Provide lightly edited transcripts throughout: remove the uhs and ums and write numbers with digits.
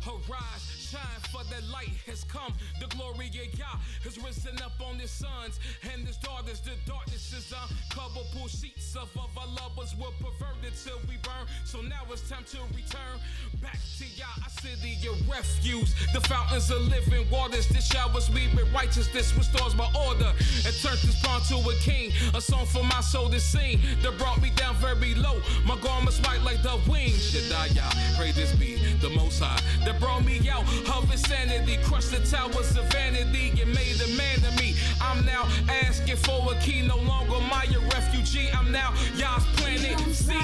Arise, shine, for that light has come. The glory of Yah has risen up on his sons and his daughters. The darkness is uncoverable. Sheets of our lovers were perverted till we burn. So now it's time to return back to Yah, our city of refuge. The fountains of living waters. This showers me with righteousness, restores my order, and turns this pawn to a king. A song for my soul to sing that brought me down very low. My garments white like the wings. YISraEL, pray this be the Most High that brought me out of insanity, crushed the towers of vanity, and made a man of me. I'm now asking for a key, no longer my refugee. I'm now Yah's planet. See,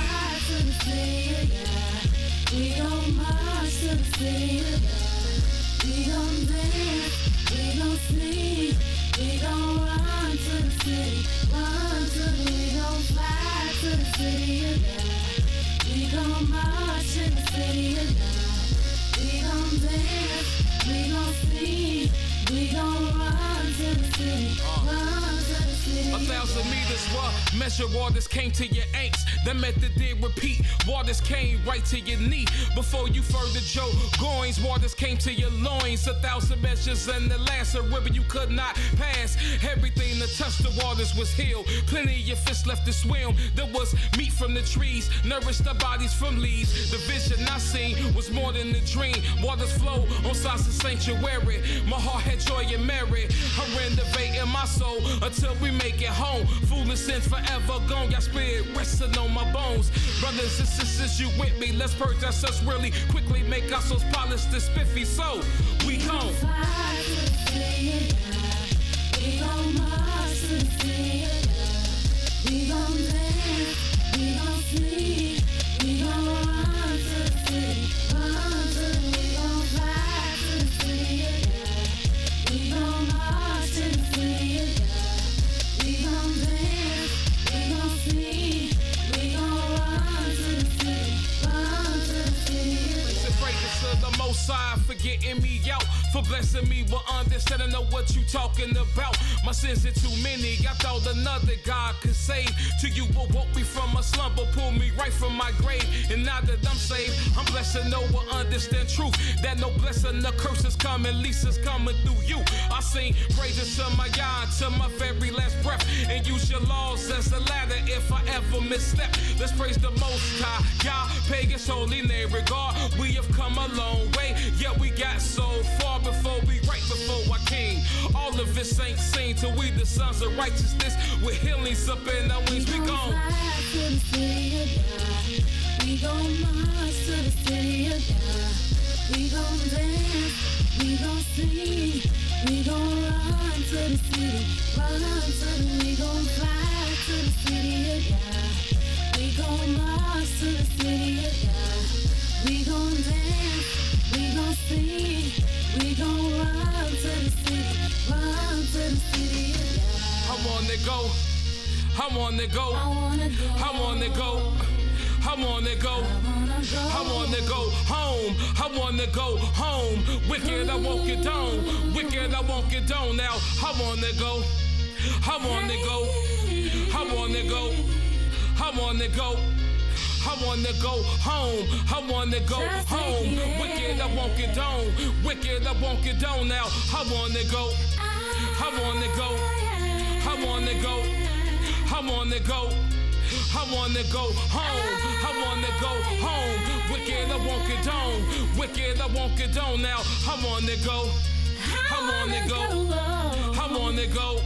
we gon' march to the city. We gon' dance, we gon' sleep, we gon' run to the city, we gon' fly to the city. We gon' march to the city. We gon' dance, we gon' sleep, we gon' run to the city, run to the city. 1,000 meters were measure, waters came to your ankles. The method did repeat, waters came right to your knee. Before you further Joe goings, waters came to your loins. 1,000 measures and the last a river you could not pass. Everything that touched the waters was healed. Plenty of fish left to swim. There was meat from the trees, nourished the bodies from leaves. The vision I seen was more than a dream. Waters flow on sides of sanctuary. My heart had joy and merit. I'm renovating my soul until we make it home. Foolish sin forever gone. Y'all spirit resting on my bones. Brothers and sisters, you with me? Let's purge ourselves really quickly. Make our souls polished and spiffy. So we gone. We gon' march to the city. We gon' dance, we gon' sleep, we gon' run to the city, we gon' fly to the city. We gon' march to the city. We gon' dance, we gon' sleep, we gon' run to the city, Praises to the Most High for getting me out, for blessing me with understanding of what you talking about. My sins are too many, I thought another God could save. To you awoke me from a slumber, pulled me right from my grave. And now that I'm saved, I'm blessed to know or understand truth. That no blessing, no curses coming, least is coming through you. I sing praises to my Yah, to my very last breath. And use your laws as a ladder if I ever misstep. Let's praise the Most High, Yah, pay his holy name. Regard, we have come a long way, yet we got so far before we right before our King. All of this ain't seen till we the sons of righteousness with healings up in our wings. We gon' fly to the city. We gon' march to the city. We gon' dance, we gon' sleep, we gon' run to the city, we gon' fly to the city. We gon' march to the city. We gon' dance, we gon' sleep, we gon' run to the city, I wanna go, I wanna go, I wanna go, I wanna go, I wanna go, I wanna go home, I wanna go home. Wicked, I won't get down, wicked, I won't get down now. I wanna go, I wanna go, I wanna go, I wanna go. I wanna go home, I wanna go home. Wicked, I won't get down, wicked, I won't get down now. I wanna go, I wanna go, I wanna go, I wanna go, I wanna go home, I wanna go home. Wicked, I won't get down, wicked, I won't get down now. I wanna go, I wanna go, I wanna go,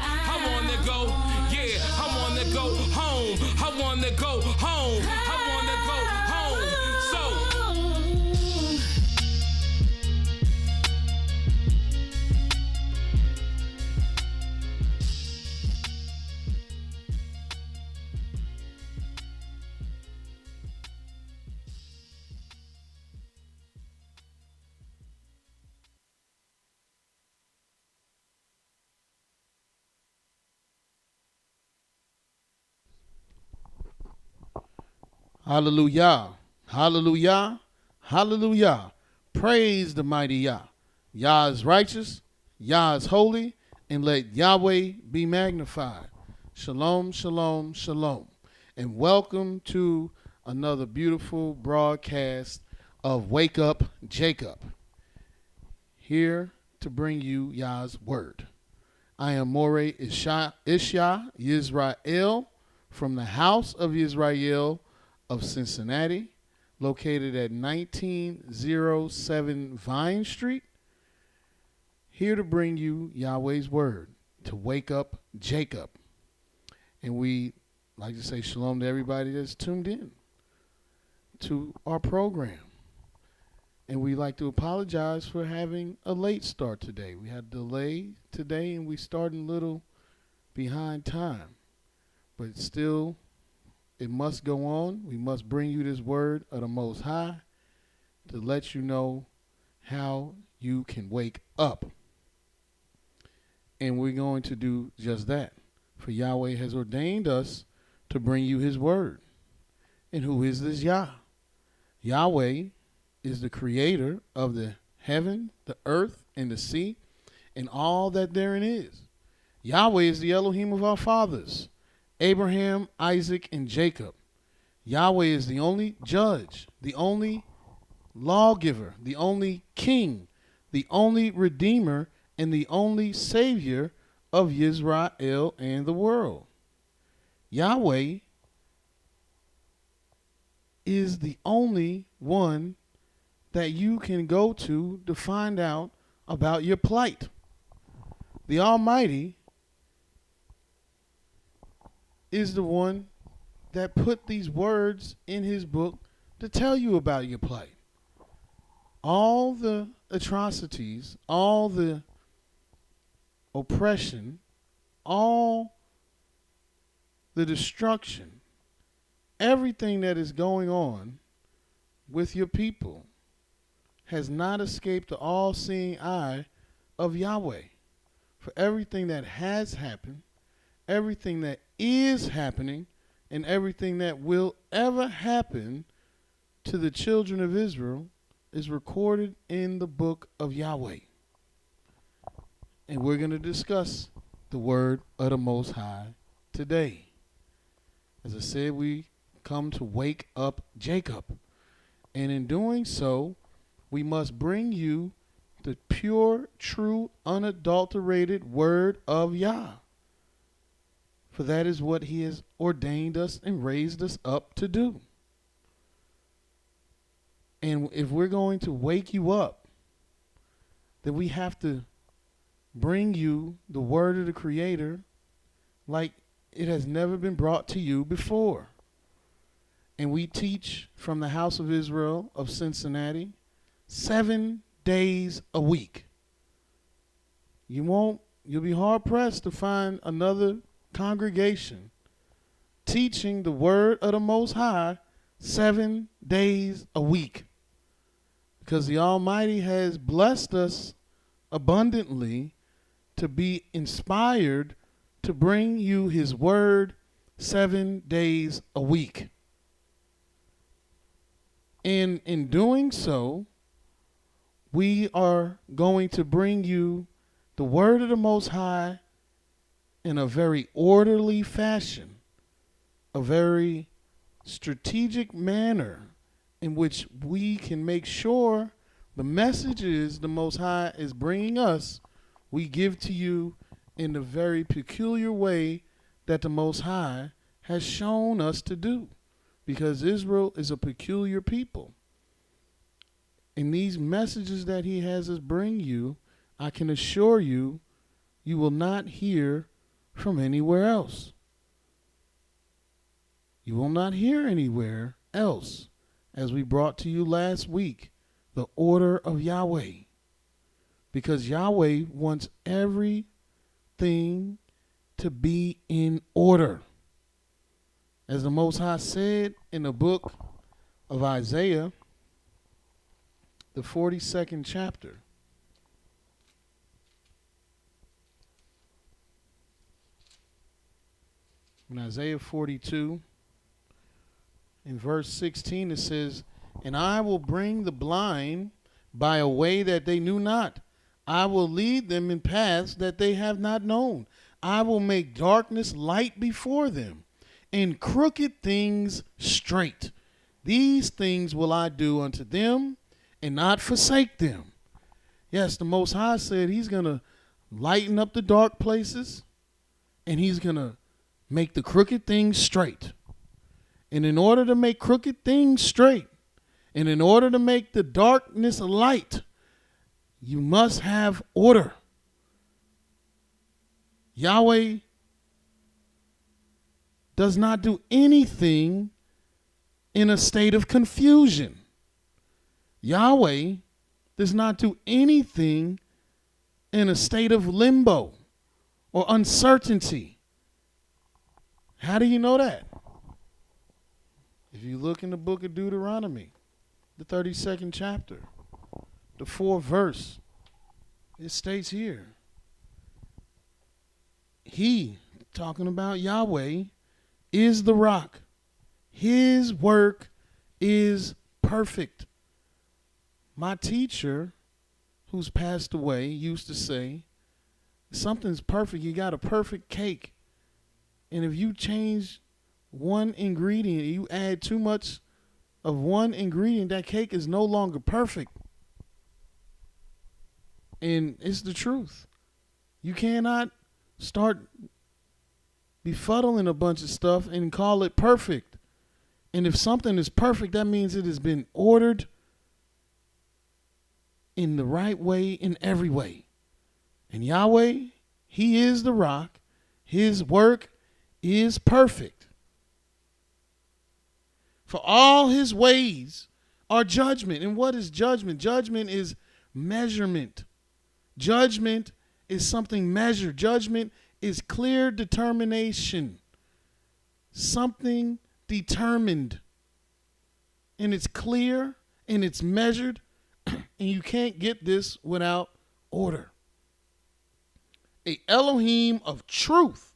I wanna go, yeah, I wanna go home, I wanna go home, I wanna go home. So Hallelujah, hallelujah, hallelujah. Praise the mighty Yah. Yah is righteous, Yah is holy, and let Yahweh be magnified. Shalom, shalom, shalom. And welcome to another beautiful broadcast of Wake Up Jacob, here to bring you Yah's word. I am Mowreh IshYAH, Yisrael, from the house of YIsraEL of Cincinnati, located at 1907 Vine Street, here to bring you Yahweh's word, to wake up Jacob. And we like to say shalom to everybody that's tuned in to our program. And we like to apologize for having a late start today. We had a delay today and we started a little behind time. But still, it must go on. We must bring you this word of the Most High to let you know how you can wake up. And we're going to do just that. For Yahweh has ordained us to bring you his word. And who is this Yah? Yahweh is the creator of the heaven, the earth, and the sea, and all that therein is. Yahweh is the Elohim of our fathers, Abraham, Isaac, and Jacob. Yahweh is the only judge, the only lawgiver, the only king, the only redeemer, and the only savior of Yisrael and the world. Yahweh is the only one that you can go to find out about your plight. The Almighty is the one that put these words in his book to tell you about your plight. All the atrocities, all the oppression, all the destruction, everything that is going on with your people has not escaped the all-seeing eye of Yahweh. For everything that has happened, everything that is happening, and everything that will ever happen to the children of Israel is recorded in the book of Yahweh. And we're going to discuss the word of the Most High today. As I said, we come to wake up Jacob. And in doing so, we must bring you the pure, true, unadulterated word of Yah. For that is what he has ordained us and raised us up to do. And if we're going to wake you up, then we have to bring you the word of the Creator like it has never been brought to you before. And we teach from the house of Israel of Cincinnati 7 days a week. You'll be hard pressed to find another congregation teaching the word of the Most High 7 days a week. Because the Almighty has blessed us abundantly to be inspired to bring you his word 7 days a week. And in doing so, we are going to bring you the word of the Most High in a very orderly fashion, a very strategic manner in which we can make sure the messages the Most High is bringing us, we give to you in the very peculiar way that the Most High has shown us to do. Because Israel is a peculiar people. And these messages that he has us bring you, I can assure you, you will not hear from anywhere else. You will not hear anywhere else. As we brought to you last week, the order of Yahweh. Because Yahweh wants everything to be in order. As the Most High said in the book of Isaiah, the 42nd chapter. In Isaiah 42, in verse 16, it says, "And I will bring the blind by a way that they knew not. I will lead them in paths that they have not known. I will make darkness light before them, and crooked things straight. These things will I do unto them and not forsake them. Yes, the Most High said he's going to lighten up the dark places and he's going to make the crooked things straight. And in order to make crooked things straight, and in order to make the darkness light, you must have order. Yahweh does not do anything in a state of confusion. Yahweh does not do anything in a state of limbo or uncertainty. How do you know that? If you look in the book of Deuteronomy, the 32nd chapter, the 4th verse, it states here, he, talking about Yahweh, is the rock. His work is perfect. My teacher, who's passed away, used to say, if something's perfect, you got a perfect cake. And if you change one ingredient, you add too much of one ingredient, that cake is no longer perfect. And it's the truth. You cannot start befuddling a bunch of stuff and call it perfect. And if something is perfect, that means it has been ordered in the right way, in every way. And Yahweh, he is the rock. His work is perfect. For all his ways are judgment. And what is judgment? Judgment is measurement. Judgment is something measured. Judgment is clear determination. Something determined. And it's clear and it's measured. And you can't get this without order. A Elohim of truth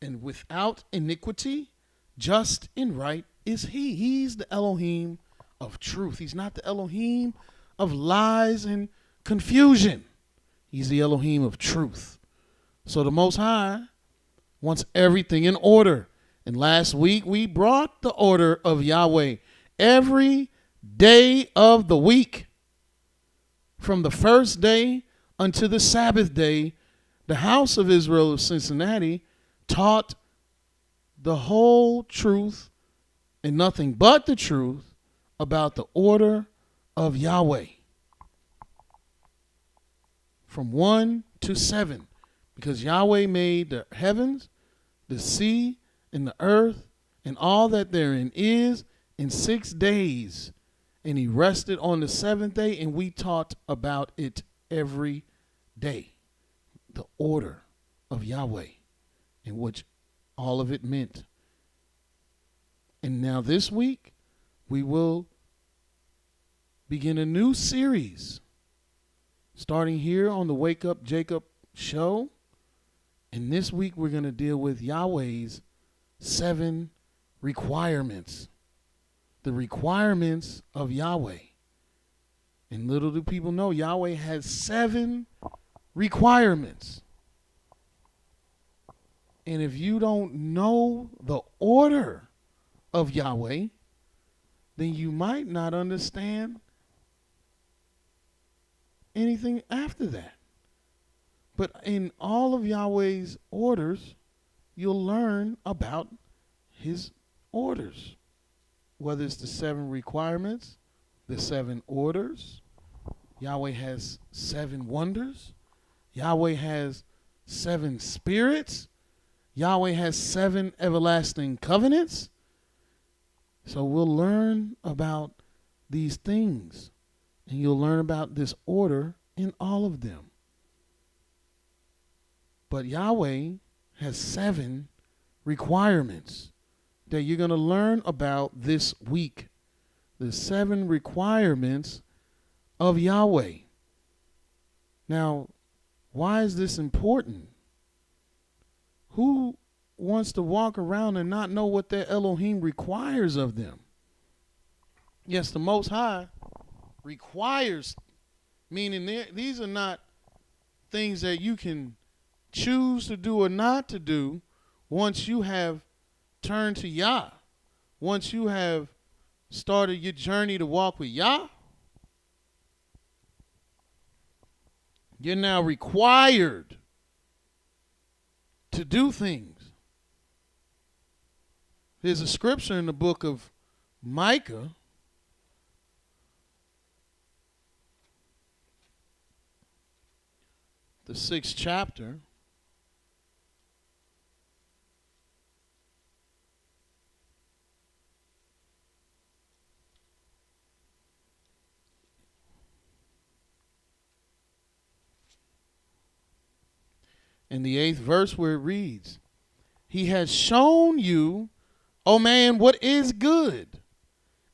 and without iniquity, just and right is he. He's the Elohim of truth. He's not the Elohim of lies and confusion. He's the Elohim of truth. So the Most High wants everything in order. And last week we brought the order of Yahweh every day of the week. From the first day unto the Sabbath day, the house of Israel of Cincinnati taught the whole truth and nothing but the truth about the order of Yahweh. From 1 to 7. Because Yahweh made the heavens, the sea, and the earth, and all that therein is in 6 days. And he rested on the 7th day, and we taught about it every day. The order of Yahweh, in which all of it meant. And now this week, we will begin a new series, starting here on the Wake Up Jacob show. And this week, we're going to deal with Yahweh's 7 requirements. The requirements of Yahweh. And little do people know, Yahweh has 7 requirements. And if you don't know the order of Yahweh, then you might not understand anything after that. But in all of Yahweh's orders, you'll learn about his orders. Whether it's the 7 requirements, the 7 orders, Yahweh has 7 wonders, Yahweh has 7 spirits, Yahweh has 7 everlasting covenants. So we'll learn about these things, and you'll learn about this order in all of them. But Yahweh has 7 requirements that you're going to learn about this week. The 7 requirements of Yahweh. Now, why is this important? Who wants to walk around and not know what their Elohim requires of them? Yes, the Most High requires, meaning these are not things that you can choose to do or not to do once you have turned to Yah, once you have started your journey to walk with Yah, you're now required to do things. There's a scripture in the book of Micah, the 6th chapter, in the 8th verse, where it reads, He has shown you, O man, what is good,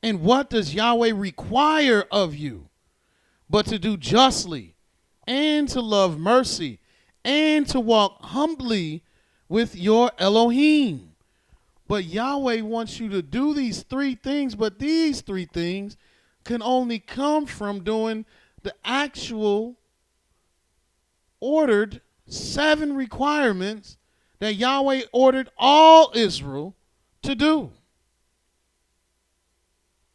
and what does Yahweh require of you, but to do justly, and to love mercy, and to walk humbly with your Elohim. But Yahweh wants you to do these 3 things, but these 3 things can only come from doing the actual ordered 7 requirements that Yahweh ordered all Israel to do.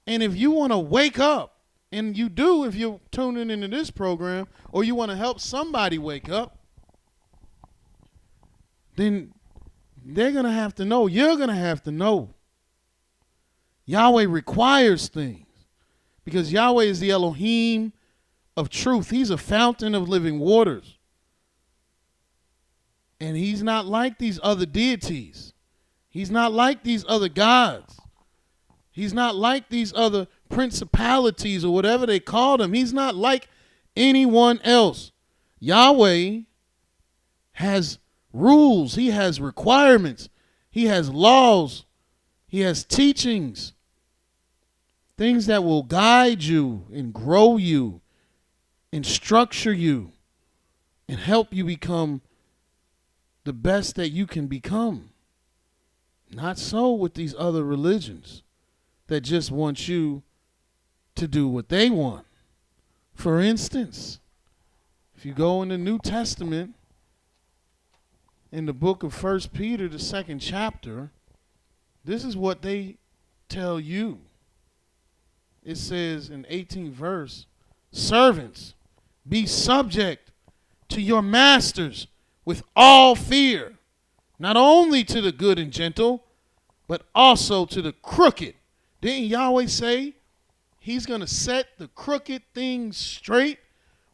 And if you want to wake up, and you do if you're tuning into this program, or you want to help somebody wake up, then they're going to have to know, you're going to have to know. Yahweh requires things because Yahweh is the Elohim of truth. He's a fountain of living waters. And he's not like these other deities. He's not like these other gods. He's not like these other principalities or whatever they call them. He's not like anyone else. Yahweh has rules. He has requirements. He has laws. He has teachings. Things that will guide you and grow you and structure you and help you become the best that you can become. Not so with these other religions that just want you to do what they want. For instance, if you go in the New Testament, in the book of 1 Peter, the 2nd chapter, this is what they tell you. It says in 18th verse, servants, be subject to your masters with all fear, not only to the good and gentle, but also to the crooked. Didn't Yahweh say he's going to set the crooked things straight?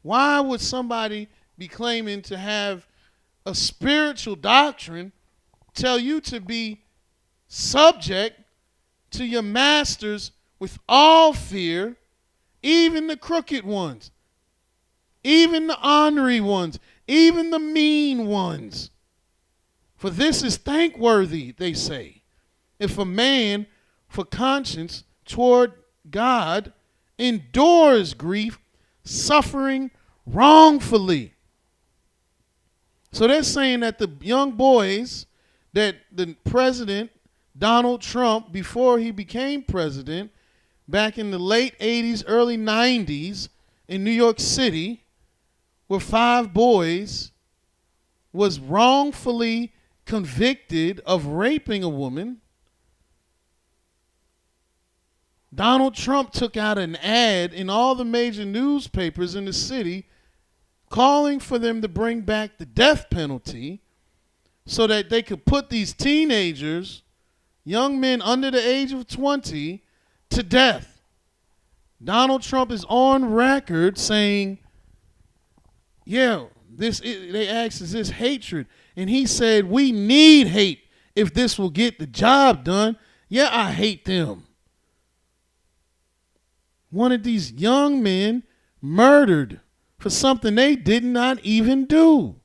Why would somebody be claiming to have a spiritual doctrine tell you to be subject to your masters with all fear, even the crooked ones, even the ornery ones, even the mean ones? For this is thankworthy, they say, if a man for conscience toward God endures grief, suffering wrongfully. So they're saying that the young boys that the president, Donald Trump, before he became president, back in the late 80s, early 90s in New York City, where 5 boys was wrongfully convicted of raping a woman. Donald Trump took out an ad in all the major newspapers in the city calling for them to bring back the death penalty so that they could put these teenagers, young men under the age of 20, to death. Donald Trump is on record saying, yeah, they asked, is this hatred? And he said, we need hate if this will get the job done. Yeah, I hate them. One of these young men murdered for something they did not even do.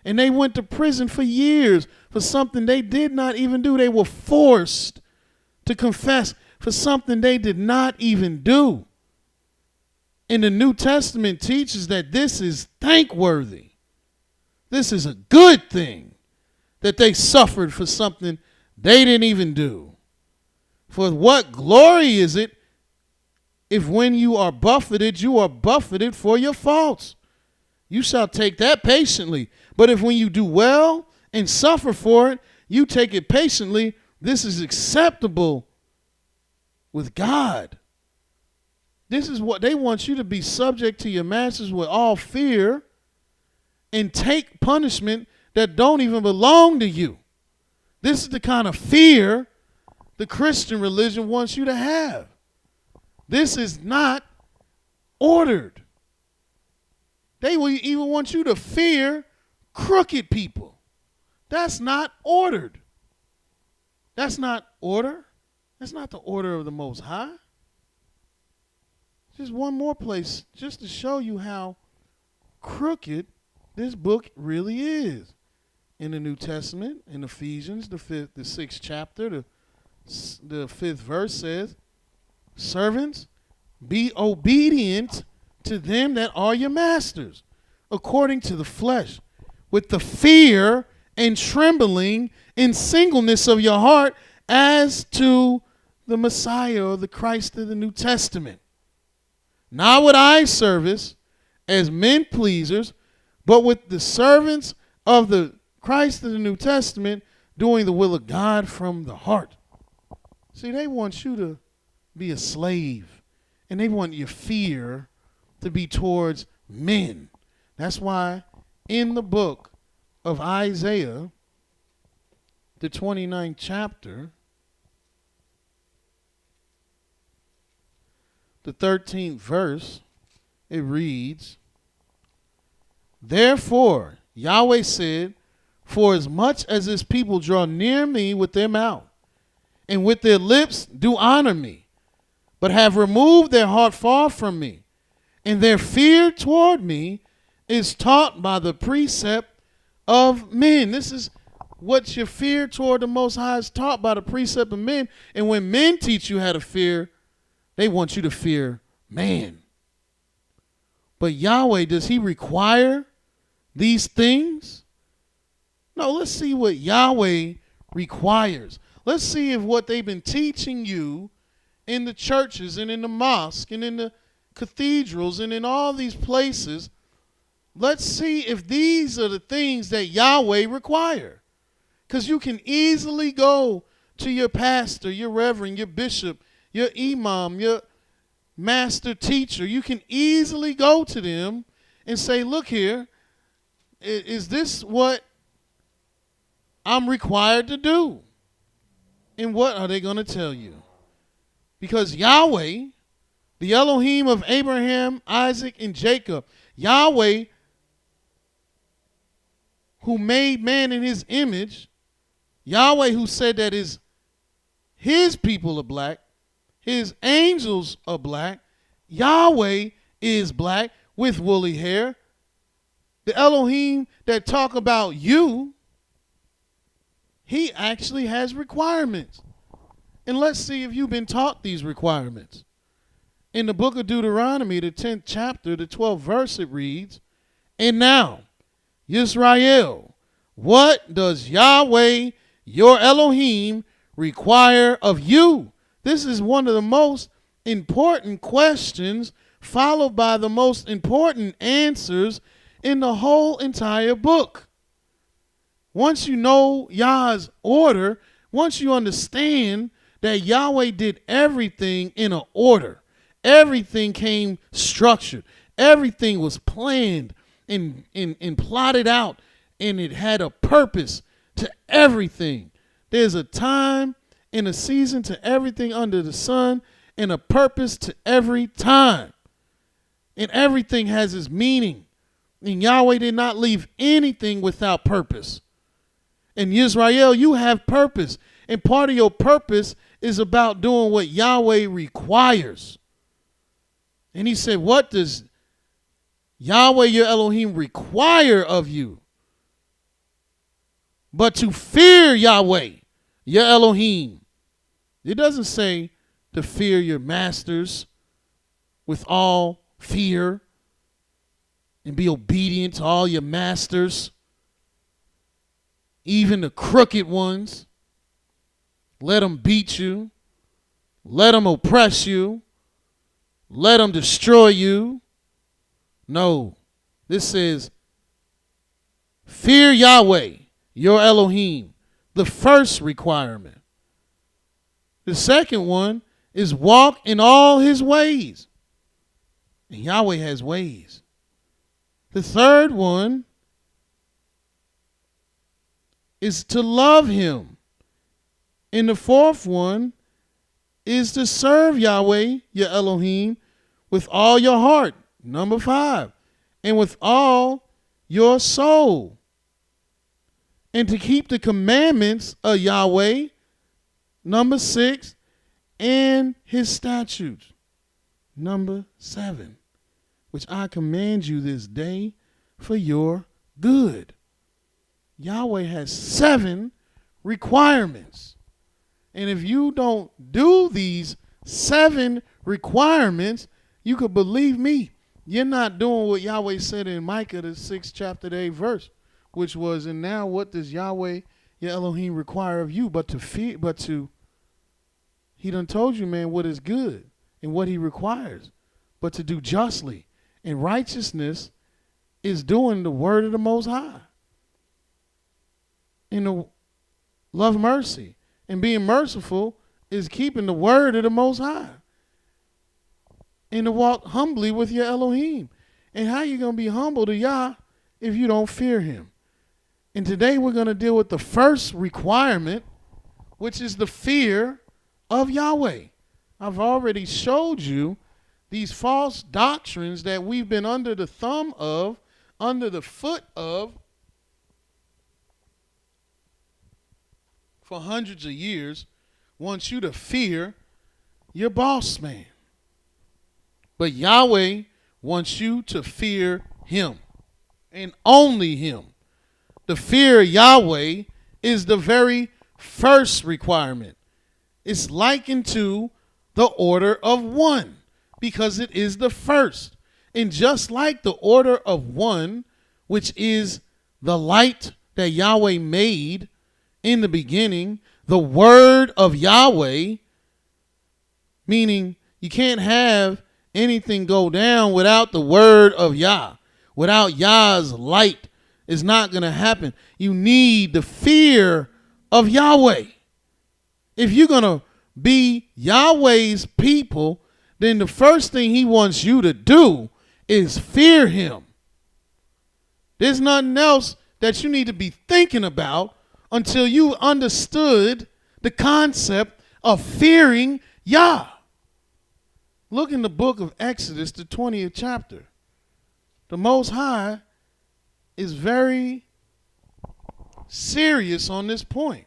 And they went to prison for years for something they did not even do. They were forced to confess for something they did not even do. And the New Testament teaches that this is thankworthy. This is a good thing that they suffered for something they didn't even do. For what glory is it if when you are buffeted for your faults? You shall take that patiently. But if when you do well and suffer for it, you take it patiently, this is acceptable with God. This is what they want you to be subject to your masters with all fear and take punishment that don't even belong to you. This is the kind of fear the Christian religion wants you to have. This is not ordered. They will even want you to fear crooked people. That's not ordered. That's not order. That's not the order of the Most High. Just one more place, just to show you how crooked this book really is. In the New Testament, in Ephesians, the 6th chapter, the 5th verse says, servants, be obedient to them that are your masters, according to the flesh, with the fear and trembling and singleness of your heart, as to the Messiah or the Christ of the New Testament. Not with eye service as men pleasers, but with the servants of the Christ of the New Testament, doing the will of God from the heart. See, they want you to be a slave, and they want your fear to be towards men. That's why in the book of Isaiah, the 29th chapter, the 13th verse, it reads, therefore, Yahweh said, for as much as this people draw near me with their mouth, and with their lips do honor me, but have removed their heart far from me, and their fear toward me is taught by the precept of men. This is what your fear toward the Most High is taught by the precept of men. And when men teach you how to fear, they want you to fear man. But Yahweh, does he require these things? No, let's see what Yahweh requires. Let's see if what they've been teaching you in the churches and in the mosque and in the cathedrals and in all these places, let's see if these are the things that Yahweh require. Because you can easily go to your pastor, your reverend, your bishop, your imam, your master teacher. You can easily go to them and say, look here, is this what I'm required to do? And what are they going to tell you? Because Yahweh, the Elohim of Abraham, Isaac, and Jacob, Yahweh, who made man in his image, Yahweh who said that his people are black, his angels are black, Yahweh is black with woolly hair. The Elohim that talk about you, he actually has requirements. And let's see if you've been taught these requirements. In the book of Deuteronomy, the 10th chapter, the 12th verse, it reads, and now, YIsraEL, what does Yahweh, your Elohim, require of you? This is one of the most important questions, followed by the most important answers in the whole entire book. Once you know Yah's order, once you understand that Yahweh did everything in an order, everything came structured, everything was planned and plotted out, and it had a purpose to everything. There's a time and a season to everything under the sun, and a purpose to every time. And everything has its meaning. And Yahweh did not leave anything without purpose. And Yisrael, you have purpose. And part of your purpose is about doing what Yahweh requires. And he said, what does Yahweh your Elohim require of you? But to fear Yahweh your Elohim. It doesn't say to fear your masters with all fear and be obedient to all your masters, even the crooked ones. Let them beat you. Let them oppress you. Let them destroy you. No, this says, fear Yahweh, your Elohim, the first requirement. The second one is walk in all his ways. And Yahweh has ways. The third one is to love him. And the fourth one is to serve Yahweh, your Elohim, with all your heart. Number 5. And with all your soul. And to keep the commandments of Yahweh. Number 6. And his statutes. Number 7. Which I command you this day for your good. Yahweh has 7 requirements. And if you don't do these 7 requirements, you could believe me, you're not doing what Yahweh said in Micah, the 6th chapter, the 8th verse, which was, and now what does Yahweh, your Elohim, require of you but to fear, he done told you, man, what is good and what he requires, but to do justly. And righteousness is doing the word of the Most High. And to love mercy. And being merciful is keeping the word of the Most High. And to walk humbly with your Elohim. And how you going to be humble to Yah if you don't fear him? And today we're going to deal with the first requirement, which is the fear of Yahweh. I've already showed you these false doctrines that we've been under the thumb of, under the foot of, for hundreds of years, wants you to fear your boss man. But Yahweh wants you to fear him and only him. The fear of Yahweh is the very first requirement. It's likened to the order of one because it is the first. And just like the order of one, which is the light that Yahweh made in the beginning, the word of Yahweh, meaning you can't have anything go down without the word of Yah. Without Yah's light, it's not going to happen. You need the fear of Yahweh. If you're going to be Yahweh's people, then the first thing he wants you to do is fear him. There's nothing else that you need to be thinking about until you understood the concept of fearing Yah. Look in the book of Exodus, the 20th chapter. The Most High is very serious on this point.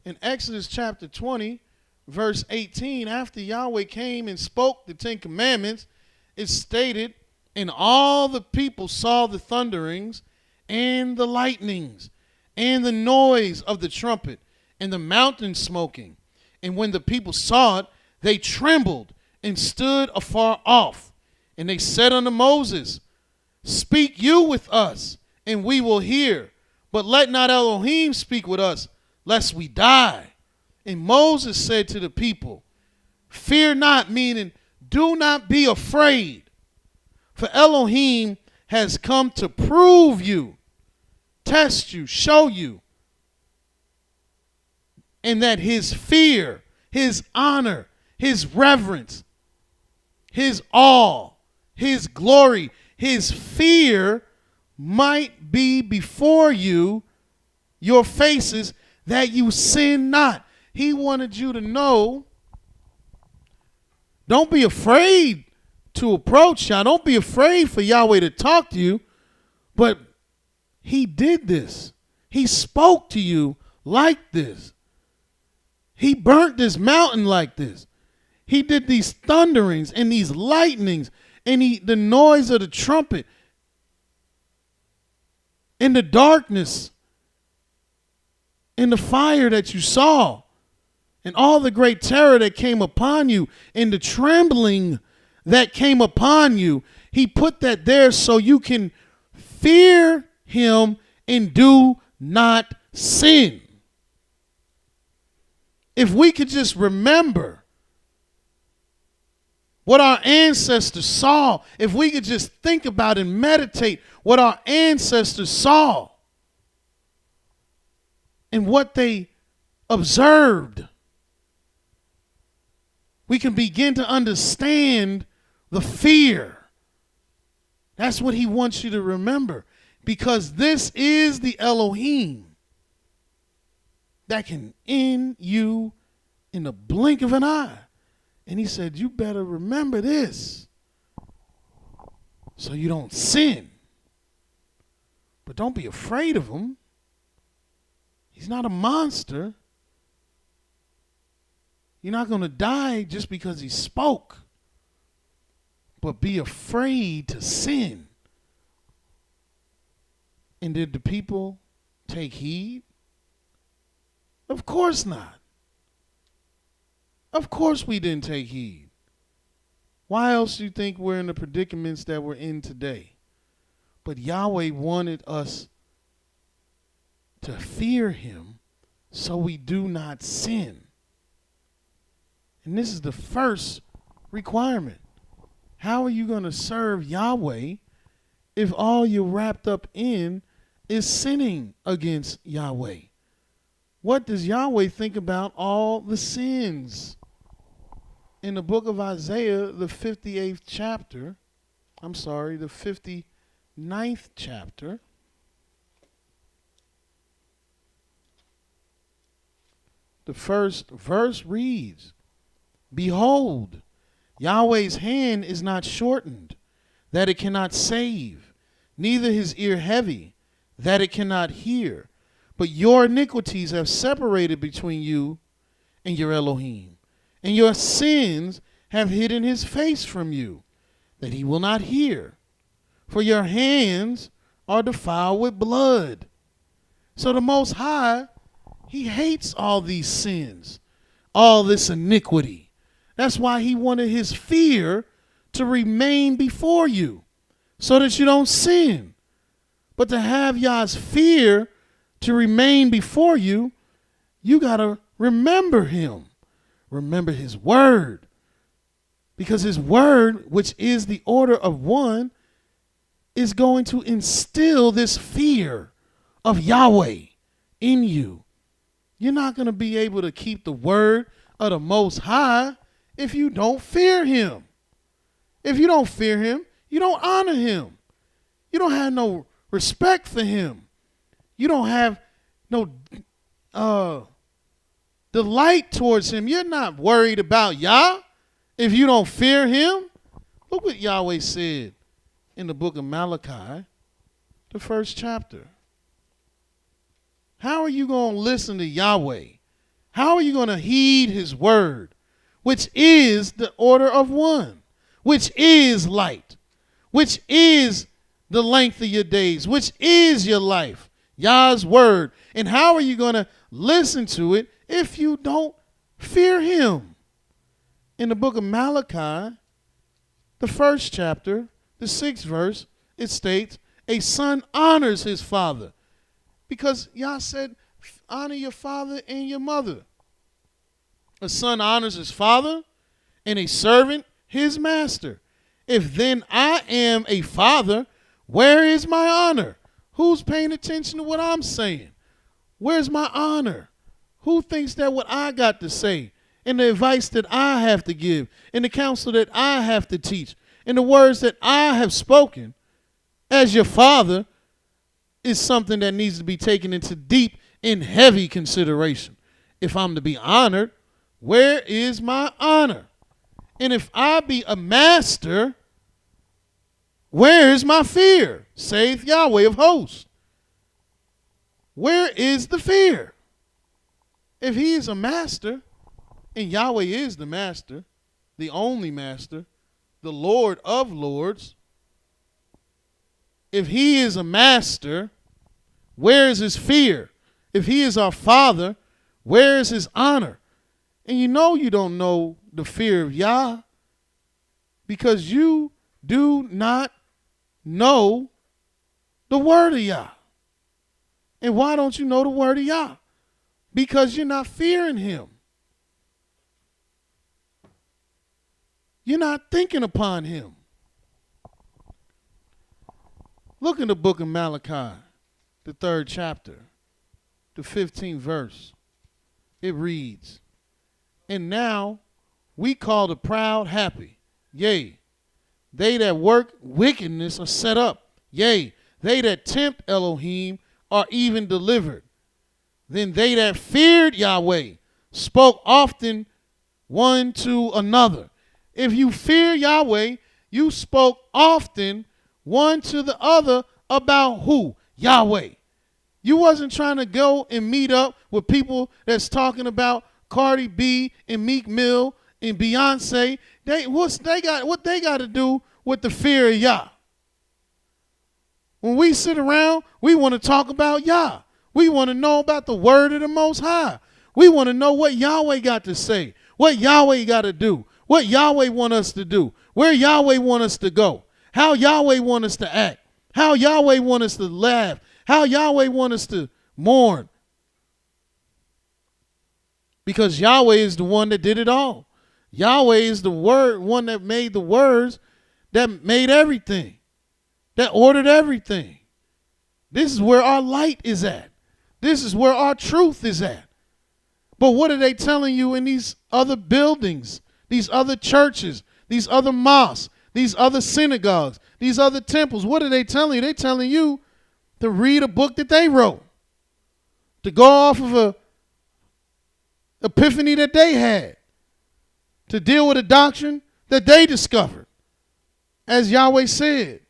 In Exodus chapter 20, verse 18, after Yahweh came and spoke the 10 commandments, it stated, and all the people saw the thunderings and the lightnings and the noise of the trumpet and the mountain smoking. And when the people saw it, they trembled and stood afar off. And they said unto Moses, speak you with us, and we will hear. But let not Elohim speak with us, lest we die. And Moses said to the people, fear not, meaning do not be afraid. For Elohim has come to prove you, test you, show you. And that his fear, his honor, his reverence, his awe, his glory, his fear might be before you, your faces, that you sin not. He wanted you to know, don't be afraid to approach Yah. Don't be afraid for Yahweh to talk to you. But he did this. He spoke to you like this. He burnt this mountain like this. He did these thunderings and these lightnings and the noise of the trumpet and the darkness and the fire that you saw and all the great terror that came upon you and the trembling that came upon you. He put that there so you can fear him and do not sin. If we could just remember what our ancestors saw, if we could just think about and meditate what our ancestors saw and what they observed, we can begin to understand the fear. That's what he wants you to remember. Because this is the Elohim that can end you in the blink of an eye. And he said, you better remember this so you don't sin. But don't be afraid of him. He's not a monster. You're not going to die just because he spoke. But be afraid to sin. And did the people take heed? Of course not. Of course we didn't take heed. Why else do you think we're in the predicaments that we're in today? But Yahweh wanted us to fear him so we do not sin. And this is the first requirement. How are you going to serve Yahweh if all you're wrapped up in is sinning against Yahweh? What does Yahweh think about all the sins? In the book of Isaiah, the 58th chapter, the 59th chapter, the first verse reads, Behold, Yahweh's hand is not shortened, that it cannot save, neither his ear heavy, that it cannot hear. But your iniquities have separated between you and your Elohim, and your sins have hidden his face from you, that he will not hear. For your hands are defiled with blood. So the Most High, he hates all these sins, all this iniquity. That's why he wanted his fear to remain before you, so that you don't sin. But to have Yah's fear to remain before you, you got to remember him. Remember his word. Because his word, which is the order of one, is going to instill this fear of Yahweh in you. You're not going to be able to keep the word of the Most High if you don't fear him. If you don't fear him, you don't honor him. You don't have no respect for him. You don't have no delight towards him. You're not worried about Yah if you don't fear him. Look what Yahweh said in the book of Malachi, the 1st chapter. How are you going to listen to Yahweh? How are you going to heed his word, which is the order of one, which is light, which is the length of your days, which is your life, Yah's word? And how are you going to listen to it if you don't fear him? In the book of Malachi, the 1st chapter, the 6th verse, it states, a son honors his father. Because Yah said, honor your father and your mother. A son honors his father, and a servant his master. If then I am a father, where is my honor? Who's paying attention to what I'm saying? Where's my honor? Who thinks that what I got to say, and the advice that I have to give, and the counsel that I have to teach, and the words that I have spoken as your father is something that needs to be taken into deep and heavy consideration? If I'm to be honored, where is my honor? And if I be a master, where is my fear? Saith Yahweh of hosts. Where is the fear? If he is a master, and Yahweh is the master, the only master, the Lord of lords, if he is a master, where is his fear? If he is our father, where is his honor? And you don't know the fear of Yah because you do not know the word of Yah. And why don't you know the word of Yah? Because you're not fearing him. You're not thinking upon him. Look in the book of Malachi, the 3rd chapter, the 15th verse. It reads, and now We call the proud happy. Yea, they that work wickedness are set up. Yea, they that tempt Elohim are even delivered. Then they that feared Yahweh spoke often one to another. If you fear Yahweh, you spoke often one to the other about who? Yahweh. You wasn't trying to go and meet up with people that's talking about Cardi B and Meek Mill and Beyonce. What they got to do with the fear of Yah? When we sit around, we want to talk about Yah. We want to know about the word of the Most High. We want to know what Yahweh got to say, what Yahweh got to do, what Yahweh want us to do, where Yahweh want us to go, how Yahweh want us to act, how Yahweh want us to laugh, how Yahweh want us to mourn. Because Yahweh is the one that did it all. Yahweh is the one that made the words, that made everything, that ordered everything. This is where our light is at. This is where our truth is at. But what are they telling you in these other buildings, these other churches, these other mosques, these other synagogues, these other temples? What are they telling you? They're telling you to read a book that they wrote, to go off of a epiphany that they had, to deal with a doctrine that they discovered. As Yahweh said,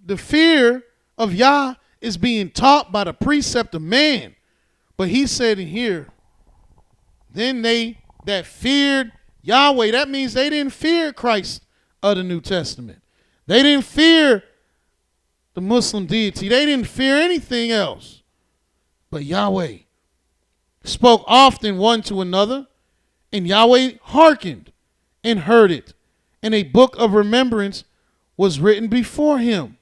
the fear of Yah is being taught by the precept of man. But he said in here, then they that feared Yahweh, that means they didn't fear Christ of the New Testament. They didn't fear the Muslim deity. They didn't fear anything else. But Yahweh spoke often one to another, and Yahweh hearkened and heard it. And a book of remembrance was written before him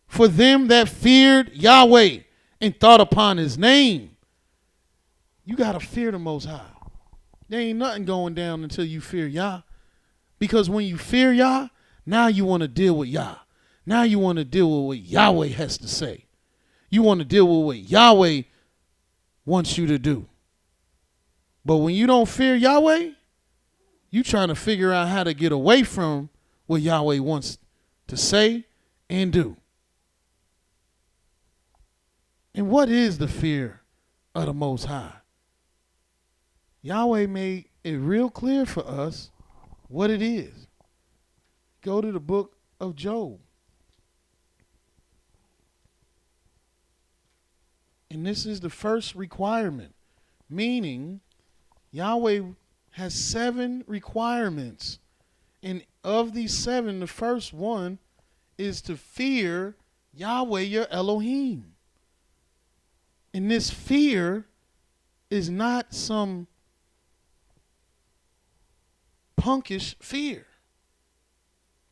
for them that feared Yahweh and thought upon his name. You got to fear the Most High. There ain't nothing going down until you fear Yah. Because when you fear Yah, now you want to deal with Yah. Now you want to deal with what Yahweh has to say. You want to deal with what Yahweh wants you to do. But when you don't fear Yahweh, you trying to figure out how to get away from what Yahweh wants to say and do. And what is the fear of the Most High? Yahweh made it real clear for us what it is. Go to the book of Job. And this is the first requirement, meaning Yahweh has 7 requirements. And of these 7, the first one is to fear Yahweh your Elohim. And this fear is not some punkish fear,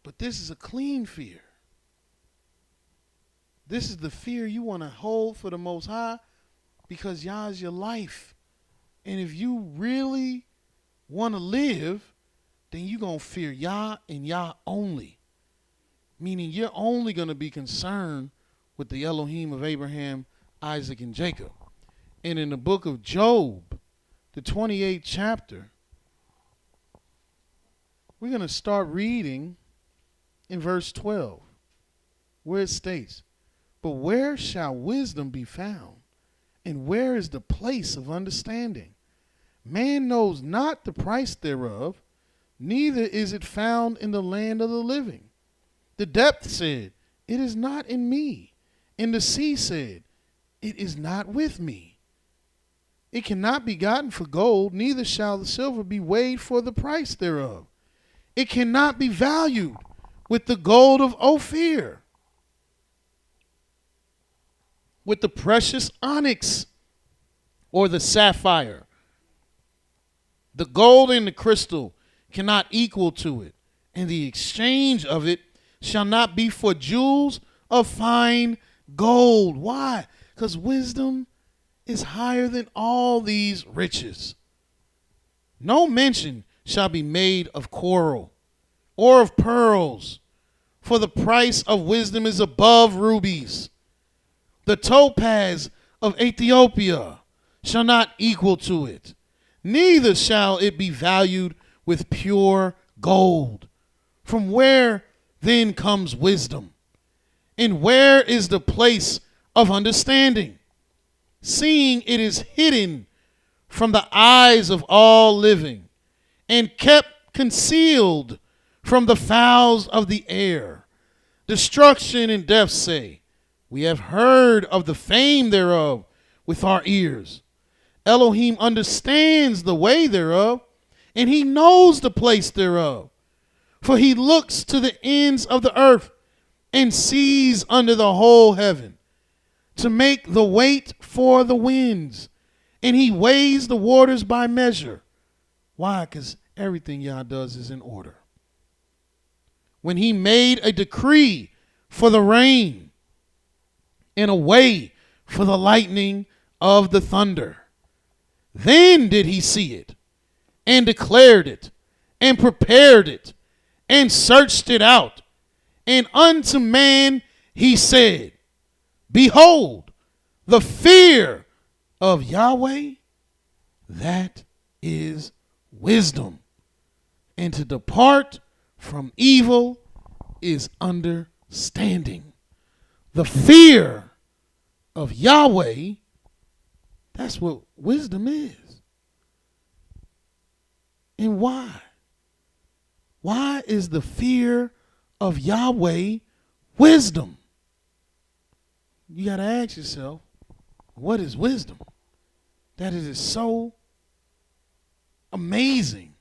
but this is a clean fear. This is the fear you want to hold for the Most High, because Yah is your life. And if you really want to live, then you're going to fear Yah and Yah only. Meaning you're only going to be concerned with the Elohim of Abraham, Isaac, and Jacob. And in the book of Job, the 28th chapter, we're going to start reading in verse 12, where it states, "But where shall wisdom be found? And where is the place of understanding? Man knows not the price thereof, neither is it found in the land of the living. The depth said, it is not in me. And the sea said, it is not with me. It cannot be gotten for gold, neither shall the silver be weighed for the price thereof. It cannot be valued with the gold of Ophir, with the precious onyx or the sapphire. The gold and the crystal cannot equal to it, and the exchange of it shall not be for jewels of fine gold." Why? Because wisdom is higher than all these riches. "No mention shall be made of coral or of pearls, for the price of wisdom is above rubies. The topaz of Ethiopia shall not equal to it, neither shall it be valued with pure gold. From where then comes wisdom? And where is the place of understanding? Seeing it is hidden from the eyes of all living, and kept concealed from the fowls of the air. Destruction and death say, we have heard of the fame thereof with our ears. Elohim understands the way thereof, and he knows the place thereof. For he looks to the ends of the earth and sees under the whole heaven, to make the weight for the winds, and he weighs the waters by measure. Why? Because everything Yah does is in order. When he made a decree for the rain and a way for the lightning of the thunder, then did he see it and declared it and prepared it and searched it out. And unto man he said, behold, the fear of Yahweh, that is wisdom. And to depart from evil is understanding. The fear of Yahweh, that's what wisdom is. And why? Why is the fear of Yahweh wisdom? You got to ask yourself, what is wisdom? That it is so amazing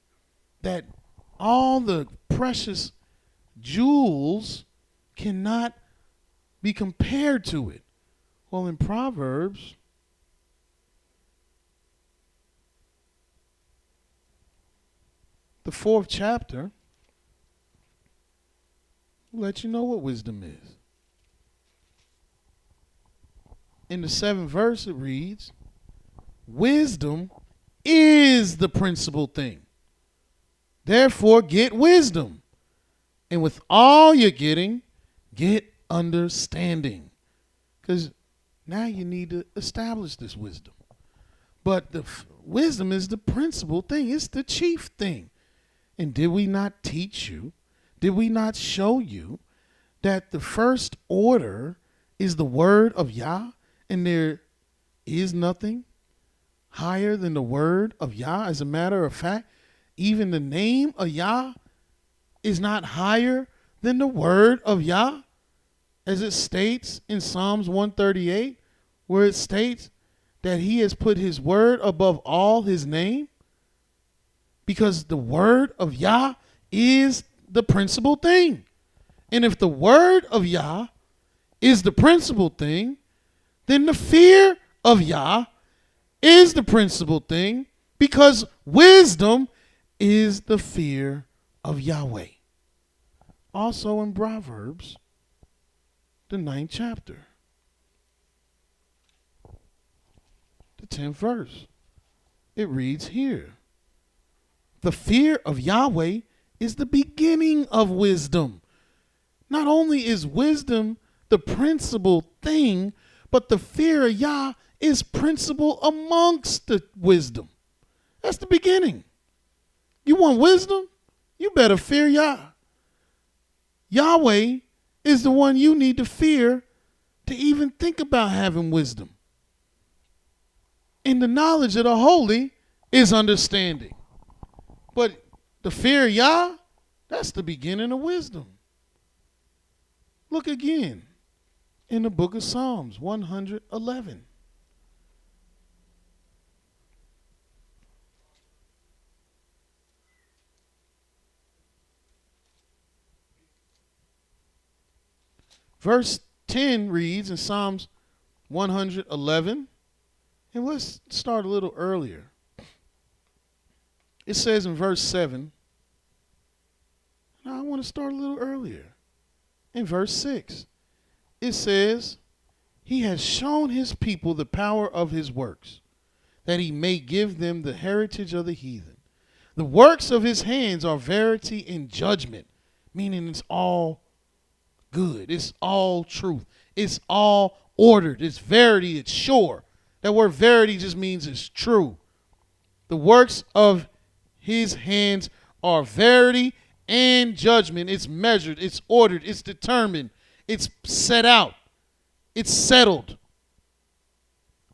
that all the precious jewels cannot be compared to it. Well, in Proverbs, the 4th chapter, will let you know what wisdom is. In the 7th verse, it reads, wisdom is the principal thing. Therefore, get wisdom. And with all you're getting, get understanding. Because now you need to establish this wisdom. But the wisdom is the principal thing. It's the chief thing. And did we not teach you? Did we not show you that the first order is the word of Yah? And there is nothing higher than the word of Yah. As a matter of fact, even the name of Yah is not higher than the word of Yah, as it states in Psalms 138, where it states that he has put his word above all his name, because the word of Yah is the principal thing. And if the word of Yah is the principal thing, then the fear of Yah is the principal thing, because wisdom is the fear of Yahweh. Also in Proverbs, the 9th chapter, the 10th verse, it reads here, the fear of Yahweh is the beginning of wisdom. Not only is wisdom the principal thing, but the fear of Yah is principal amongst the wisdom. That's the beginning. You want wisdom? You better fear Yah. Yahweh is the one you need to fear to even think about having wisdom. And the knowledge of the holy is understanding. But the fear of Yah, that's the beginning of wisdom. Look again in the book of Psalms 111. Verse 10 reads in Psalms 111, and let's start a little earlier. It says in verse 7, now I want to start a little earlier. In verse 6, it says, he has shown his people the power of his works, that he may give them the heritage of the heathen. The works of his hands are verity and judgment, meaning it's all good. It's all truth. It's all ordered. It's verity. It's sure. That word verity just means it's true. The works of his hands are verity and judgment. It's measured, it's ordered, it's determined, it's set out, it's settled.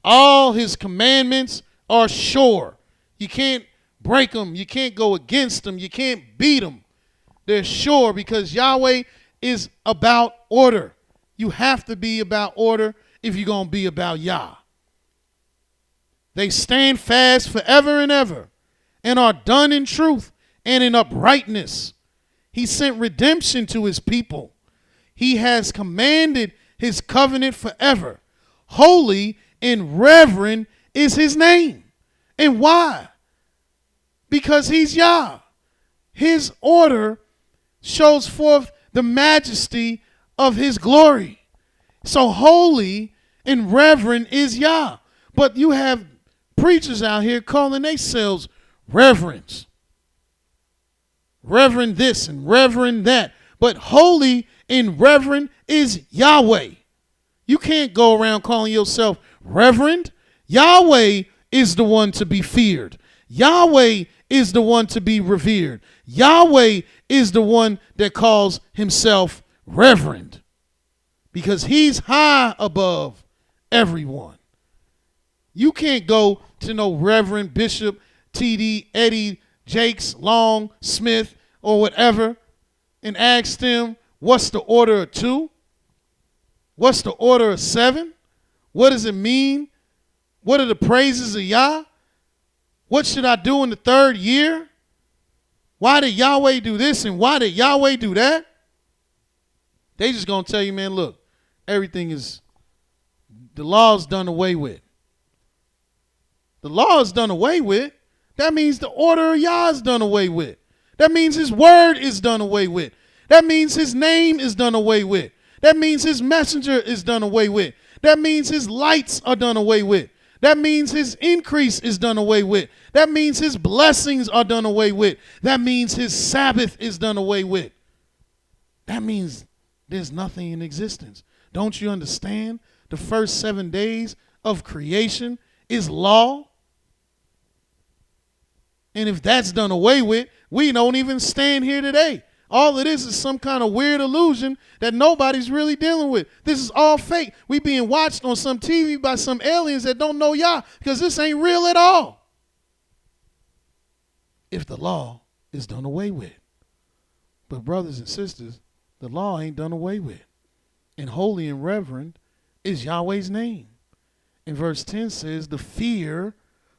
All his commandments are sure. You can't break them. You can't go against them. You can't beat them. They're sure because Yahweh is about order. You have to be about order if you're going to be about Yah. They stand fast forever and ever and are done in truth and in uprightness. He sent redemption to his people. He has commanded his covenant forever. Holy and reverend is his name. And why? Because he's Yah. His order shows forth the majesty of his glory. So holy and reverend is Yah. But you have preachers out here calling themselves reverends. Reverend this and reverend that. But holy and reverend is Yahweh. You can't go around calling yourself reverend. Yahweh is the one to be feared. Yahweh is the one to be revered. Yahweh is the one that calls himself reverend because he's high above everyone. You can't go to no Reverend Bishop T.D. Eddie Jakes Long Smith or whatever and ask them, what's the order of 2? What's the order of 7? What does it mean? What are the praises of Yah? What should I do in the 3rd year? Why did Yahweh do this and why did Yahweh do that? They just going to tell you, man, look, everything is, the law's done away with. The law is done away with. That means the order of Yah is done away with. That means his word is done away with. That means his name is done away with. That means his messenger is done away with. That means his lights are done away with. That means his increase is done away with. That means his blessings are done away with. That means his Sabbath is done away with. That means there's nothing in existence. Don't you understand? The first 7 days of creation is law. And if that's done away with, we don't even stand here today. All it is some kind of weird illusion that nobody's really dealing with. This is all fake. We being watched on some TV by some aliens that don't know Yah because this ain't real at all. If the law is done away with. But brothers and sisters, the law ain't done away with. And holy and reverend is Yahweh's name. And verse 10 says, the fear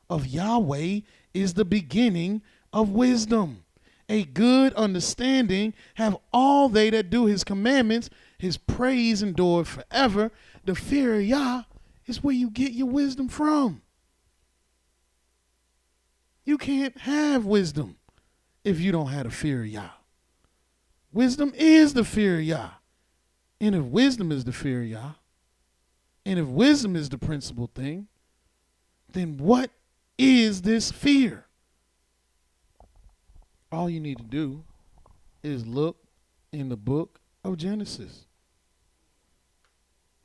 of Yahweh is the beginning of wisdom. A good understanding have all they that do his commandments. His praise endureth forever. The fear of Yah is where you get your wisdom from. You can't have wisdom if you don't have the fear of Yah. Wisdom is the fear of Yah. And if wisdom is the fear of Yah, and if wisdom is the principal thing, then what is this fear? All you need to do is look in the book of Genesis,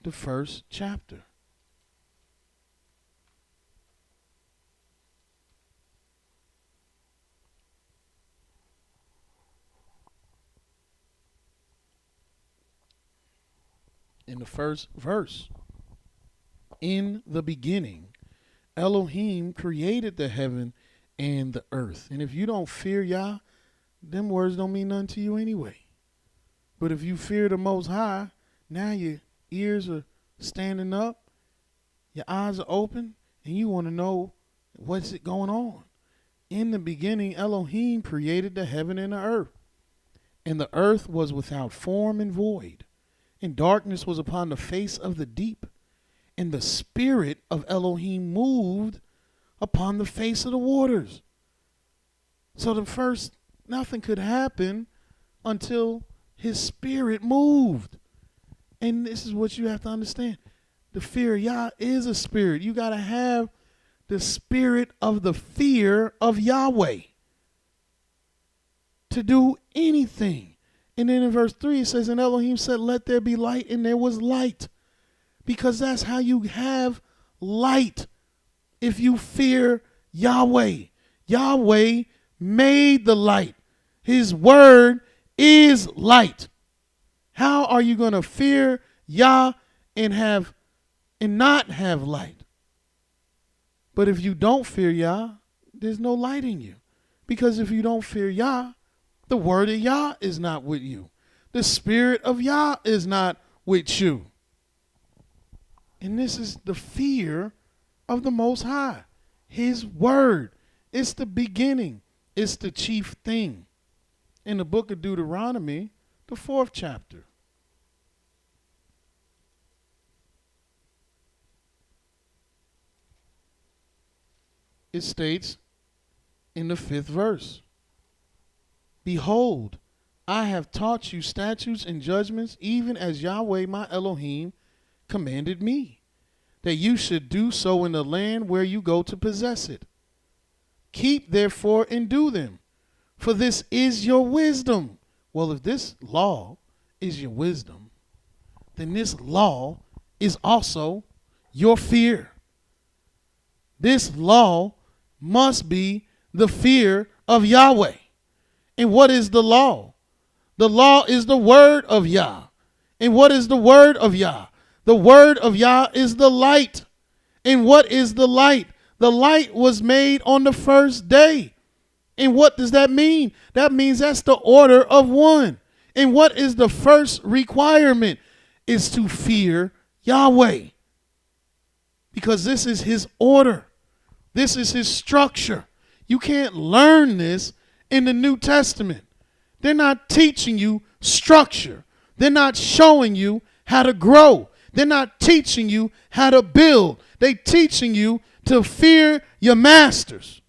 the 1st chapter. In the first verse, in the beginning, Elohim created the heaven and the earth. And if you don't fear Yah, them words don't mean nothing to you anyway. But if you fear the Most High, now your ears are standing up, your eyes are open, and you want to know what's it going on. In the beginning, Elohim created the heaven and the earth. And the earth was without form and void, and darkness was upon the face of the deep. And the spirit of Elohim moved upon the face of the waters. So nothing could happen until his spirit moved. And this is what you have to understand. The fear of Yah is a spirit. You got to have the spirit of the fear of Yahweh to do anything. And then in verse 3 it says, and Elohim said, let there be light, and there was light. Because that's how you have light. If you fear Yahweh. Yahweh made the light. His word is light. How are you going to fear Yah and not have light? But if you don't fear Yah, there's no light in you. Because if you don't fear Yah, the word of Yah is not with you. The spirit of Yah is not with you. And this is the fear of the Most High. His word. It's the beginning. It's the chief thing. In the book of Deuteronomy, the 4th chapter. It states in the 5th verse, Behold, I have taught you statutes and judgments, even as Yahweh my Elohim commanded me, that you should do so in the land where you go to possess it. Keep therefore and do them, for this is your wisdom. Well, if this law is your wisdom, then this law is also your fear. This law must be the fear of Yahweh. And what is the law? The law is the word of Yah. And what is the word of Yah? The word of Yah is the light. And what is the light? The light was made on the first day. And what does that mean? That means that's the order of one. And what is the first requirement? Is to fear Yahweh. Because this is his order. This is his structure. You can't learn this in the New Testament. They're not teaching you structure. They're not showing you how to grow. They're not teaching you how to build. They're teaching you to fear your masters,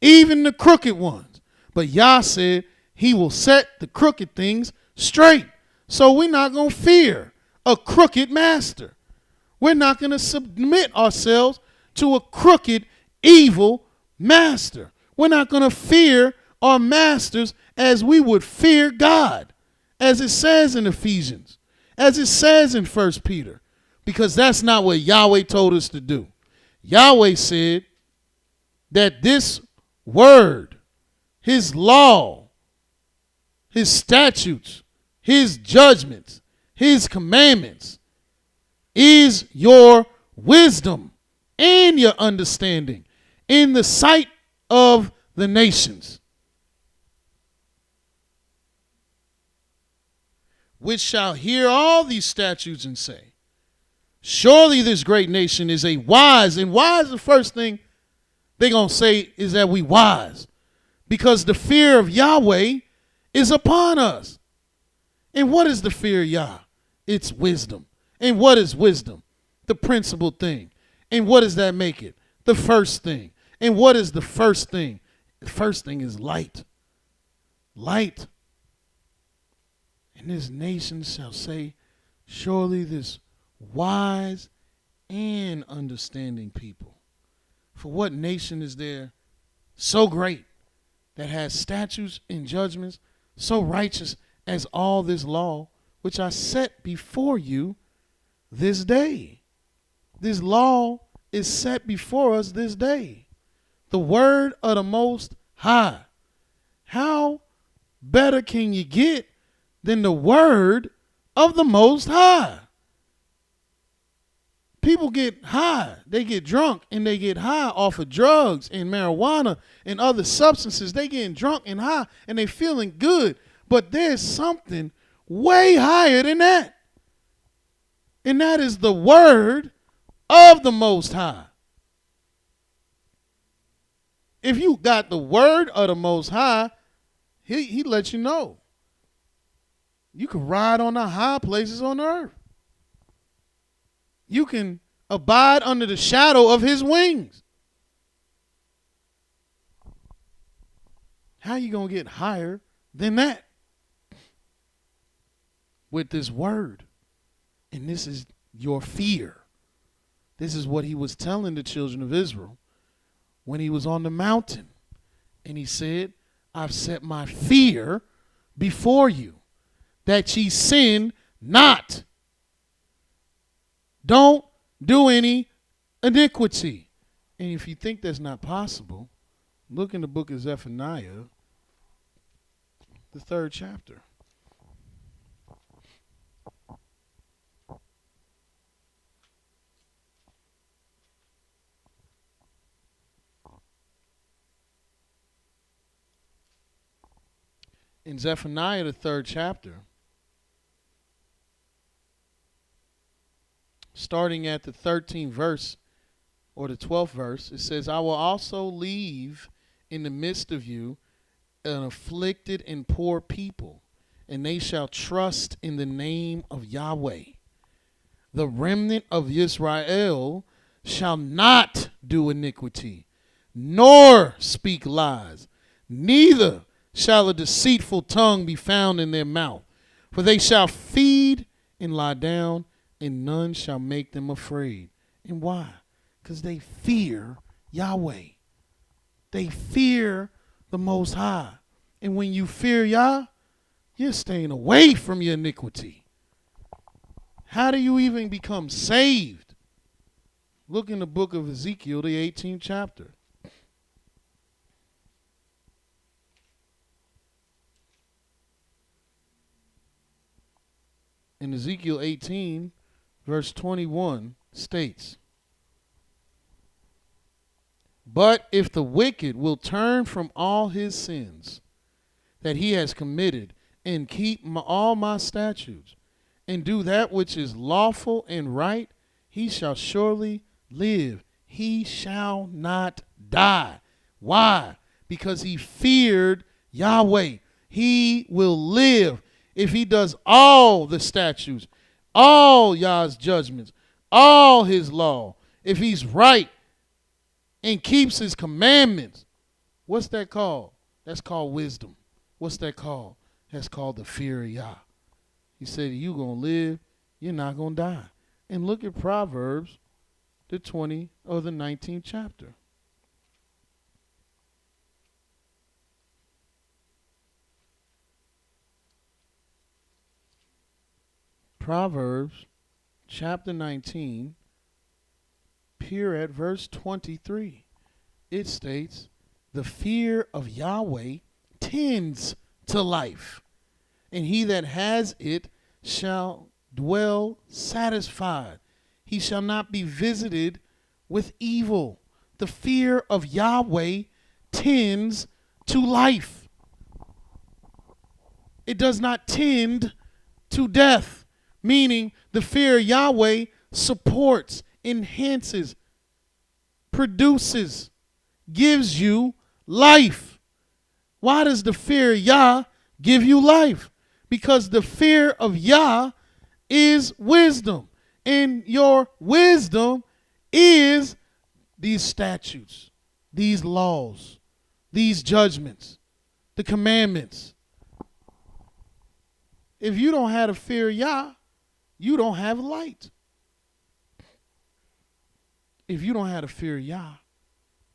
even the crooked ones. But Yah said he will set the crooked things straight. So we're not going to fear a crooked master. We're not going to submit ourselves to a crooked, evil master. We're not going to fear our masters as we would fear God, as it says in Ephesians, as it says in 1 Peter, because that's not what Yahweh told us to do. Yahweh said that this word, his law, his statutes, his judgments, his commandments is your wisdom and your understanding in the sight of the nations, which shall hear all these statutes and say, surely this great nation is a wise. And wise, the first thing they're going to say is that we wise, because the fear of Yahweh is upon us. And what is the fear of Yah? It's wisdom. And what is wisdom? The principal thing. And what does that make it? The first thing. And what is the first thing? The first thing is light. Light. And this nation shall say, surely this wise and understanding people. For what nation is there so great that has statutes and judgments so righteous as all this law, which I set before you this day? This law is set before us this day. The word of the Most High. How better can you get than the word of the Most High? People get high. They get drunk and they get high off of drugs and marijuana and other substances. They getting drunk and high and they feeling good. But there's something way higher than that. And that is the word of the Most High. If you got the word of the Most High, he let you know. You can ride on the high places on earth. You can abide under the shadow of his wings. How you going to get higher than that? With this word. And this is your fear. This is what he was telling the children of Israel when he was on the mountain. And he said, I've set my fear before you, that ye sin not. Don't do any iniquity. And if you think that's not possible, look in the book of Zephaniah, the 3rd chapter. In Zephaniah, the 3rd chapter, starting at the 13th verse or the 12th verse, it says, I will also leave in the midst of you an afflicted and poor people, and they shall trust in the name of Yahweh. The remnant of Yisrael shall not do iniquity, nor speak lies, neither shall a deceitful tongue be found in their mouth. For they shall feed and lie down, and none shall make them afraid. And why? Because they fear Yahweh. They fear the Most High. And when you fear Yah, you're staying away from your iniquity. How do you even become saved? Look in the book of Ezekiel, the 18th chapter. In Ezekiel 18, verse 21 states, but if the wicked will turn from all his sins that he has committed and keep all my statutes and do that which is lawful and right, he shall surely live. He shall not die. Why? Because he feared Yahweh. He will live if he does all the statutes, all Yah's judgments, all his law. If he's right and keeps his commandments. What's that called? That's called wisdom. What's that called? That's called the fear of Yah. He said, you're going to live, you're not going to die. And look at Proverbs, the 20 or the 19th chapter. Proverbs chapter 19, here at verse 23. It states, the fear of Yahweh tends to life, and he that has it shall dwell satisfied. He shall not be visited with evil. The fear of Yahweh tends to life. It does not tend to death, meaning the fear of Yahweh supports, enhances, produces, gives you life. Why does the fear of Yah give you life? Because the fear of Yah is wisdom. And your wisdom is these statutes, these laws, these judgments, the commandments. If you don't have the fear of Yah, you don't have light. If you don't have the fear of Yah,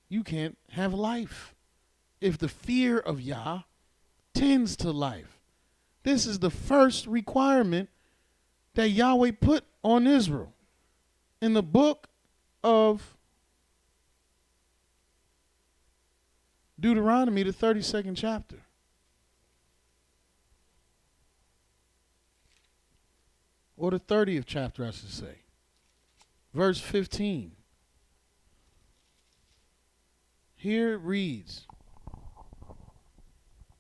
you can't have life. If the fear of Yah tends to life. This is the first requirement that Yahweh put on Israel. In the book of Deuteronomy, the 32nd chapter. Or the 30th chapter, I should say. Verse 15. Here it reads,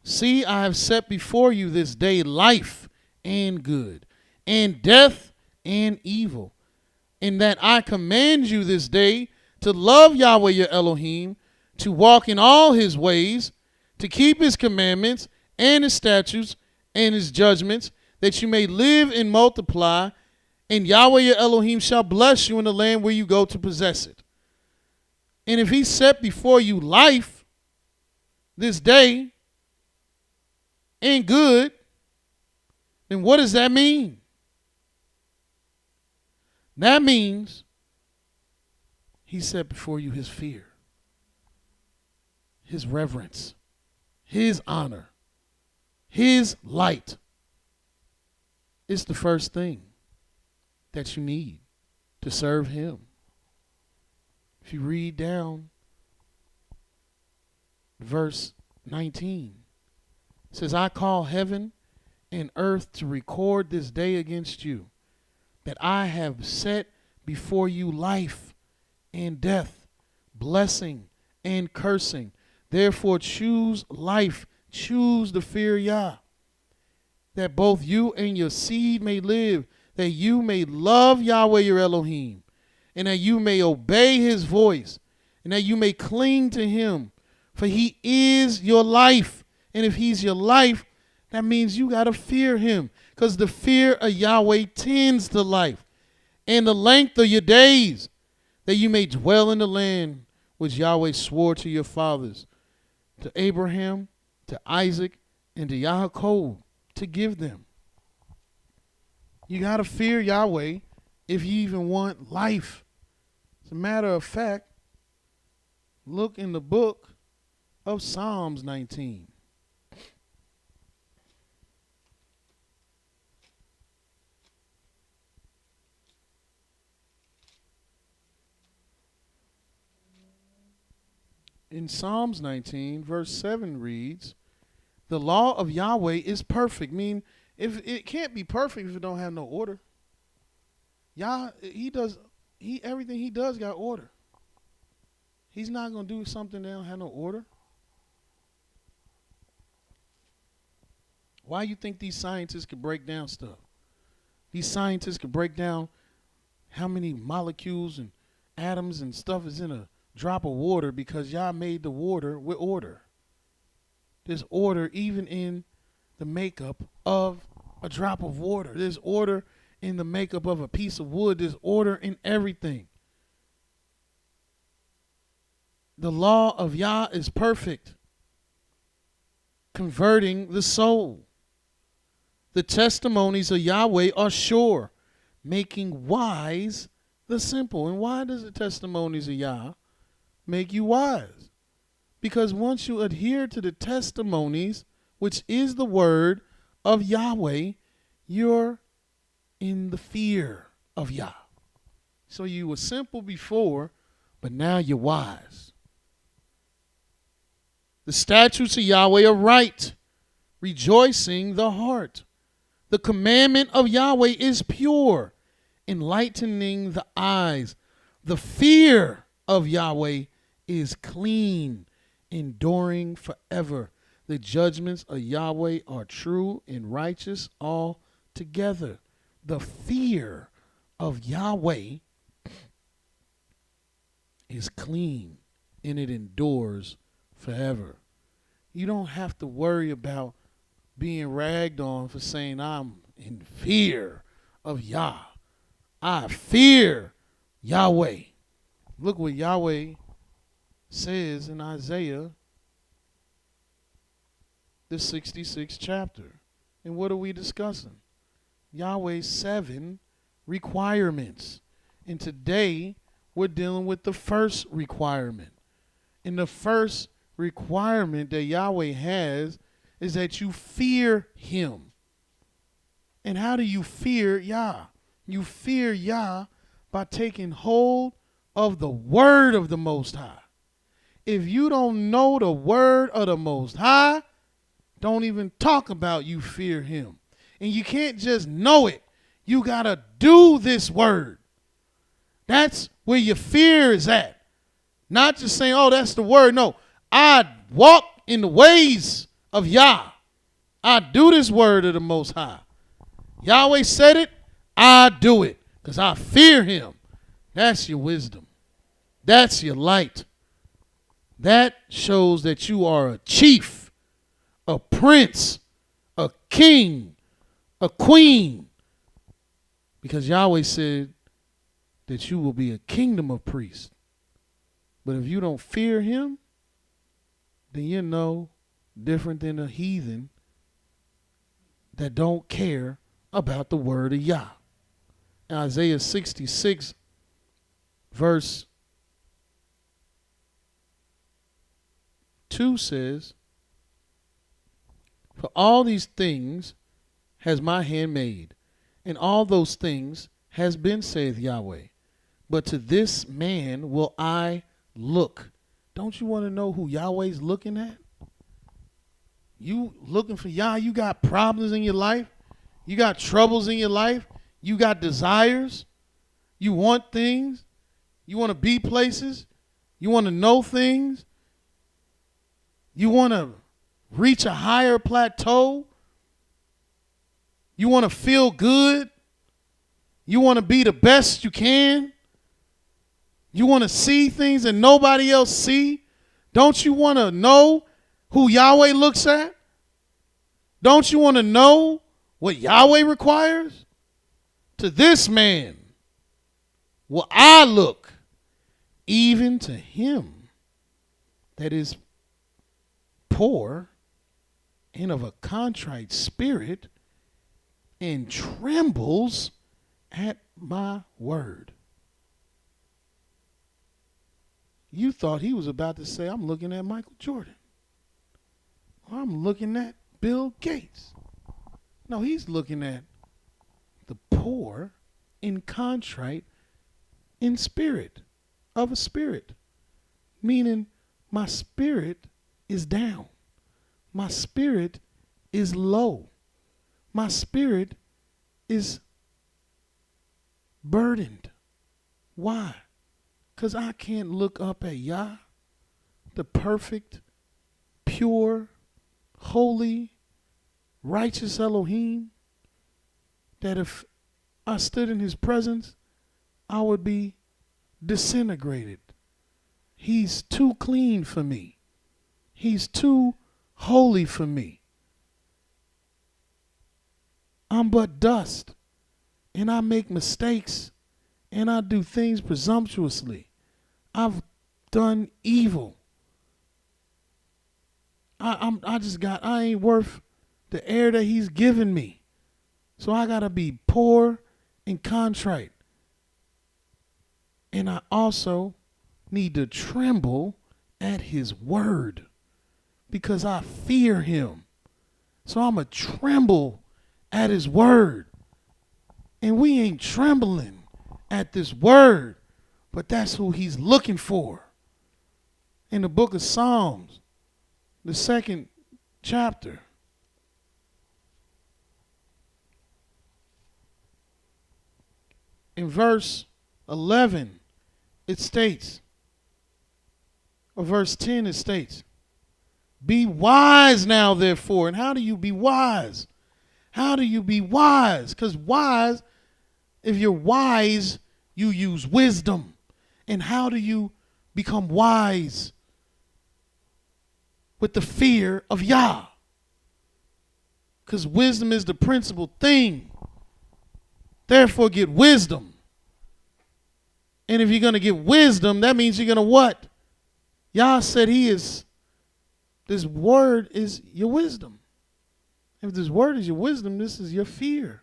see, I have set before you this day life and good, and death and evil, in that I command you this day to love Yahweh your Elohim, to walk in all his ways, to keep his commandments and his statutes and his judgments, that you may live and multiply, and Yahweh your Elohim shall bless you in the land where you go to possess it. And if he set before you life this day and good, then what does that mean? That means he set before you his fear, his reverence, his honor, his light. It's the first thing that you need to serve him. If you read down verse 19, it It says, I call heaven and earth to record this day against you, that I have set before you life and death, blessing and cursing. Therefore choose life, choose to fear Yah, that both you and your seed may live, that you may love Yahweh your Elohim, and that you may obey his voice, and that you may cling to him, for he is your life. And if he's your life, that means you got to fear him, because the fear of Yahweh tends to life and the length of your days, that you may dwell in the land which Yahweh swore to your fathers, to Abraham, to Isaac, and to Yaakov, to give them. You got to fear Yahweh if you even want life. As a matter of fact, look in the book of Psalms 19. In Psalms 19, verse 7 reads, the law of Yahweh is perfect. Meaning, if it can't be perfect if it don't have no order. Yah, everything he does got order. He's not going to do something that don't have no order. Why you think these scientists can break down stuff? These scientists can break down how many molecules and atoms and stuff is in a drop of water, because Yah made the water with order. There's order even in the makeup of a drop of water. There's order in the makeup of a piece of wood. There's order in everything. The law of Yah is perfect, converting the soul. The testimonies of Yahweh are sure, making wise the simple. And why does the testimonies of Yah make you wise? Because once you adhere to the testimonies, which is the word of Yahweh, you're in the fear of Yah. So you were simple before, but now you're wise. The statutes of Yahweh are right, rejoicing the heart. The commandment of Yahweh is pure, enlightening the eyes. The fear of Yahweh is clean, enduring forever. The judgments of Yahweh are true and righteous altogether. The fear of Yahweh is clean and it endures forever. You don't have to worry about being ragged on for saying, I'm in fear of Yah. I fear Yahweh. Look what Yahweh says in Isaiah, the 66th chapter. And what are we discussing? Yahweh's 7 requirements. And today we're dealing with the first requirement. And the first requirement that Yahweh has is that you fear him. And how do you fear Yah? You fear Yah by taking hold of the word of the Most High. If you don't know the word of the Most High, don't even talk about you fear him. And you can't just know it. You got to do this word. That's where your fear is at. Not just saying, oh, that's the word. No, I walk in the ways of Yah. I do this word of the Most High. Yahweh said it, I do it because I fear him. That's your wisdom. That's your light. That shows that you are a chief, a prince, a king, a queen. Because Yahweh said that you will be a kingdom of priests. But if you don't fear him, then you're no different than a heathen that don't care about the word of Yah. In Isaiah 66, verse 2 says, for all these things has my hand made, and all those things has been, saith Yahweh. But to this man will I look. Don't you want to know who Yahweh's looking at? You looking for Yah, you got problems in your life. You got troubles in your life. You got desires. You want things. You want to be places. You want to know things. You want to reach a higher plateau. You want to feel good. You want to be the best you can. You want to see things that nobody else see. Don't you want to know who Yahweh looks at? Don't you want to know what Yahweh requires? To this man will I look, even to him that is poor and of a contrite spirit and trembles at my word. You thought he was about to say, I'm looking at Michael Jordan. Or I'm looking at Bill Gates. No, he's looking at the poor and contrite in spirit, of a spirit. Meaning my spirit is down. My spirit is low. My spirit is burdened. Why? Because I can't look up at Yah, the perfect, pure, holy, righteous Elohim, that if I stood in his presence, I would be disintegrated. He's too clean for me. He's too holy for me. I'm but dust, and I make mistakes, and I do things presumptuously. I've done evil. I ain't worth the air that he's given me. So I gotta be poor and contrite. And I also need to tremble at his word because I fear him. So I'm going to tremble at his word. And we ain't trembling at this word, but that's who he's looking for. In the book of Psalms, the 2nd chapter, in verse 11, it states, or verse 10, it states, be wise now, therefore. And how do you be wise? How do you be wise? Because wise, if you're wise, you use wisdom. And how do you become wise? With the fear of Yah. Because wisdom is the principal thing. Therefore, get wisdom. And if you're going to get wisdom, that means you're going to what? Yah said he is, this word is your wisdom. If this word is your wisdom, this is your fear.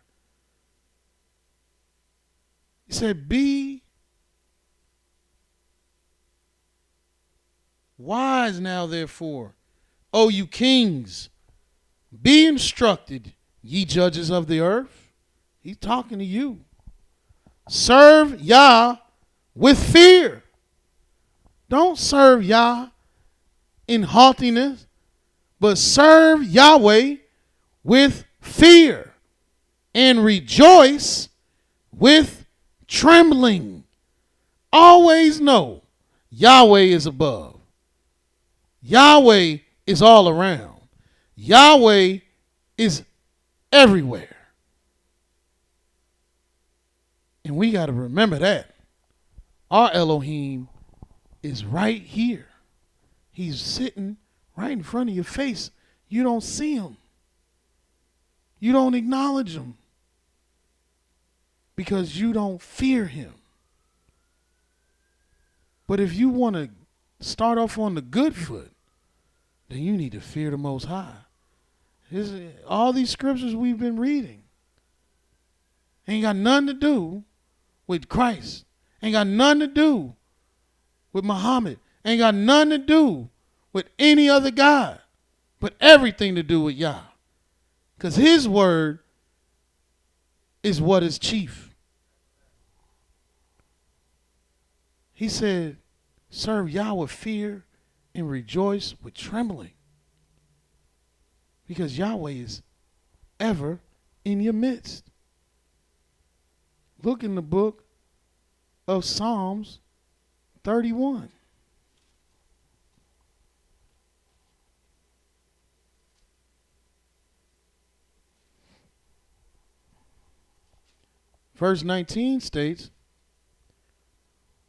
He said, be wise now, therefore, O you kings, be instructed, ye judges of the earth. He's talking to you. Serve Yah with fear. Don't serve Yah in haughtiness, but serve Yahweh with fear and rejoice with trembling. Always know Yahweh is above. Yahweh is all around. Yahweh is everywhere. And we got to remember that. Our Elohim is right here. He's sitting right in front of your face. You don't see him. You don't acknowledge him because you don't fear him. But if you want to start off on the good foot, then you need to fear the Most High. All these scriptures we've been reading ain't got nothing to do with Christ. Ain't got nothing to do with Muhammad. Ain't got nothing to do with any other God, but everything to do with Yah. Because his word is what is chief. He said, serve Yah with fear and rejoice with trembling. Because Yahweh is ever in your midst. Look in the book of Psalms 31. Verse 19 states,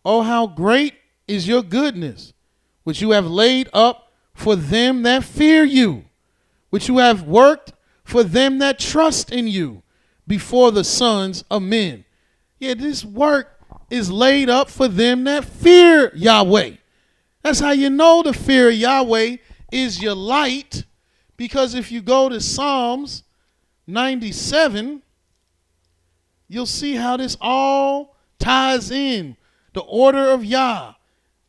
"Oh, how great is your goodness, which you have laid up for them that fear you, which you have worked for them that trust in you before the sons of men." Yeah, this work is laid up for them that fear Yahweh. That's how you know the fear of Yahweh is your light, because if you go to Psalms 97, you'll see how this all ties in. The order of Yah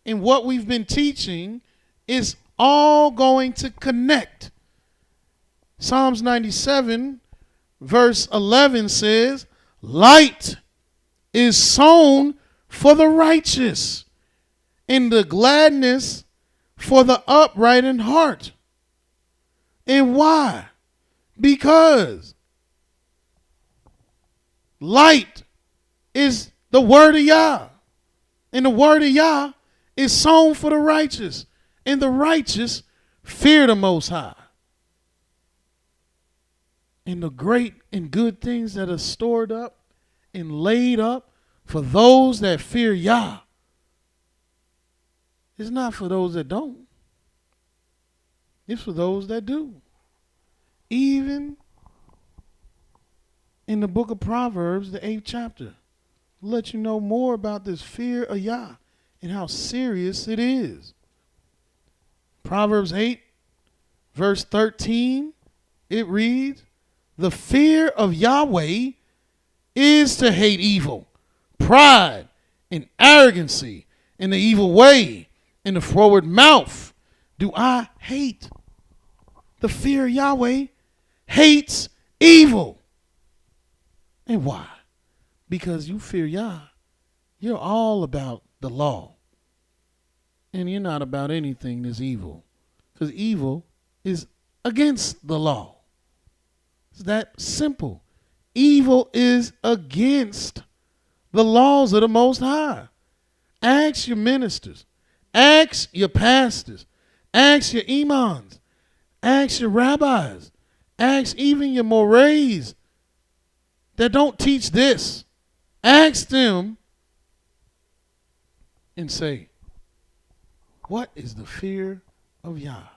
and what we've been teaching is all going to connect. Psalms 97 verse 11 says, "Light is sown for the righteous, and the gladness for the upright in heart." And why? Because light is the word of Yah. And the word of Yah is sown for the righteous. And the righteous fear the Most High. And the great and good things that are stored up and laid up for those that fear Yah is not for those that don't. It's for those that do. Even in the book of Proverbs, the 8th chapter, let you know more about this fear of Yah and how serious it is. Proverbs 8, verse 13, it reads, "The fear of Yahweh is to hate evil, pride, and arrogancy, and the evil way, and the froward mouth do I hate." The fear of Yahweh hates evil. And why? Because you fear Yah. You're all about the law. And you're not about anything that's evil. Because evil is against the law. It's that simple. Evil is against the laws of the Most High. Ask your ministers. Ask your pastors. Ask your imams. Ask your rabbis. Ask even your morehs that don't teach this. Ask them and say, what is the fear of Yah?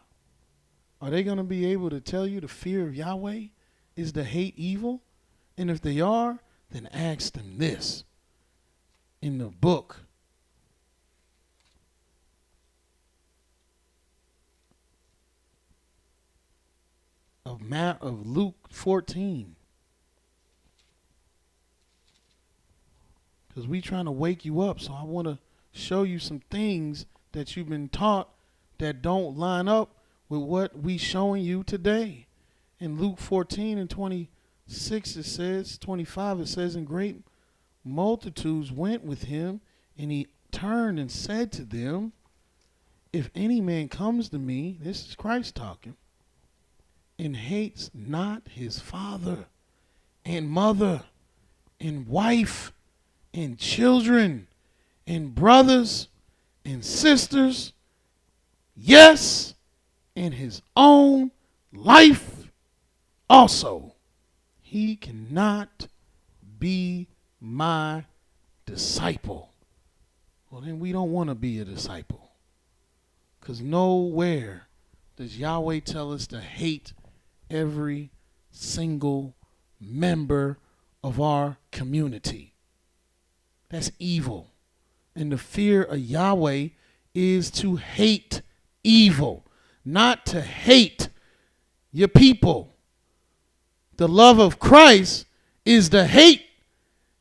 Are they going to be able to tell you the fear of Yahweh is to hate evil? And if they are, then ask them this. In the book of Luke 14. Because we trying to wake you up. So I want to show you some things that you've been taught that don't line up with what we showing you today. In Luke 14 and 26 it says, 25 it says, "And great multitudes went with him, and he turned and said to them, If any man comes to me," this is Christ talking, "and hates not his father and mother and wife and children and brothers and sisters, yes, and his own life also, he cannot be my disciple." Well, then we don't want to be a disciple. Because nowhere does Yahweh tell us to hate every single member of our community. That's evil. And the fear of Yahweh is to hate evil, not to hate your people. The love of Christ is to hate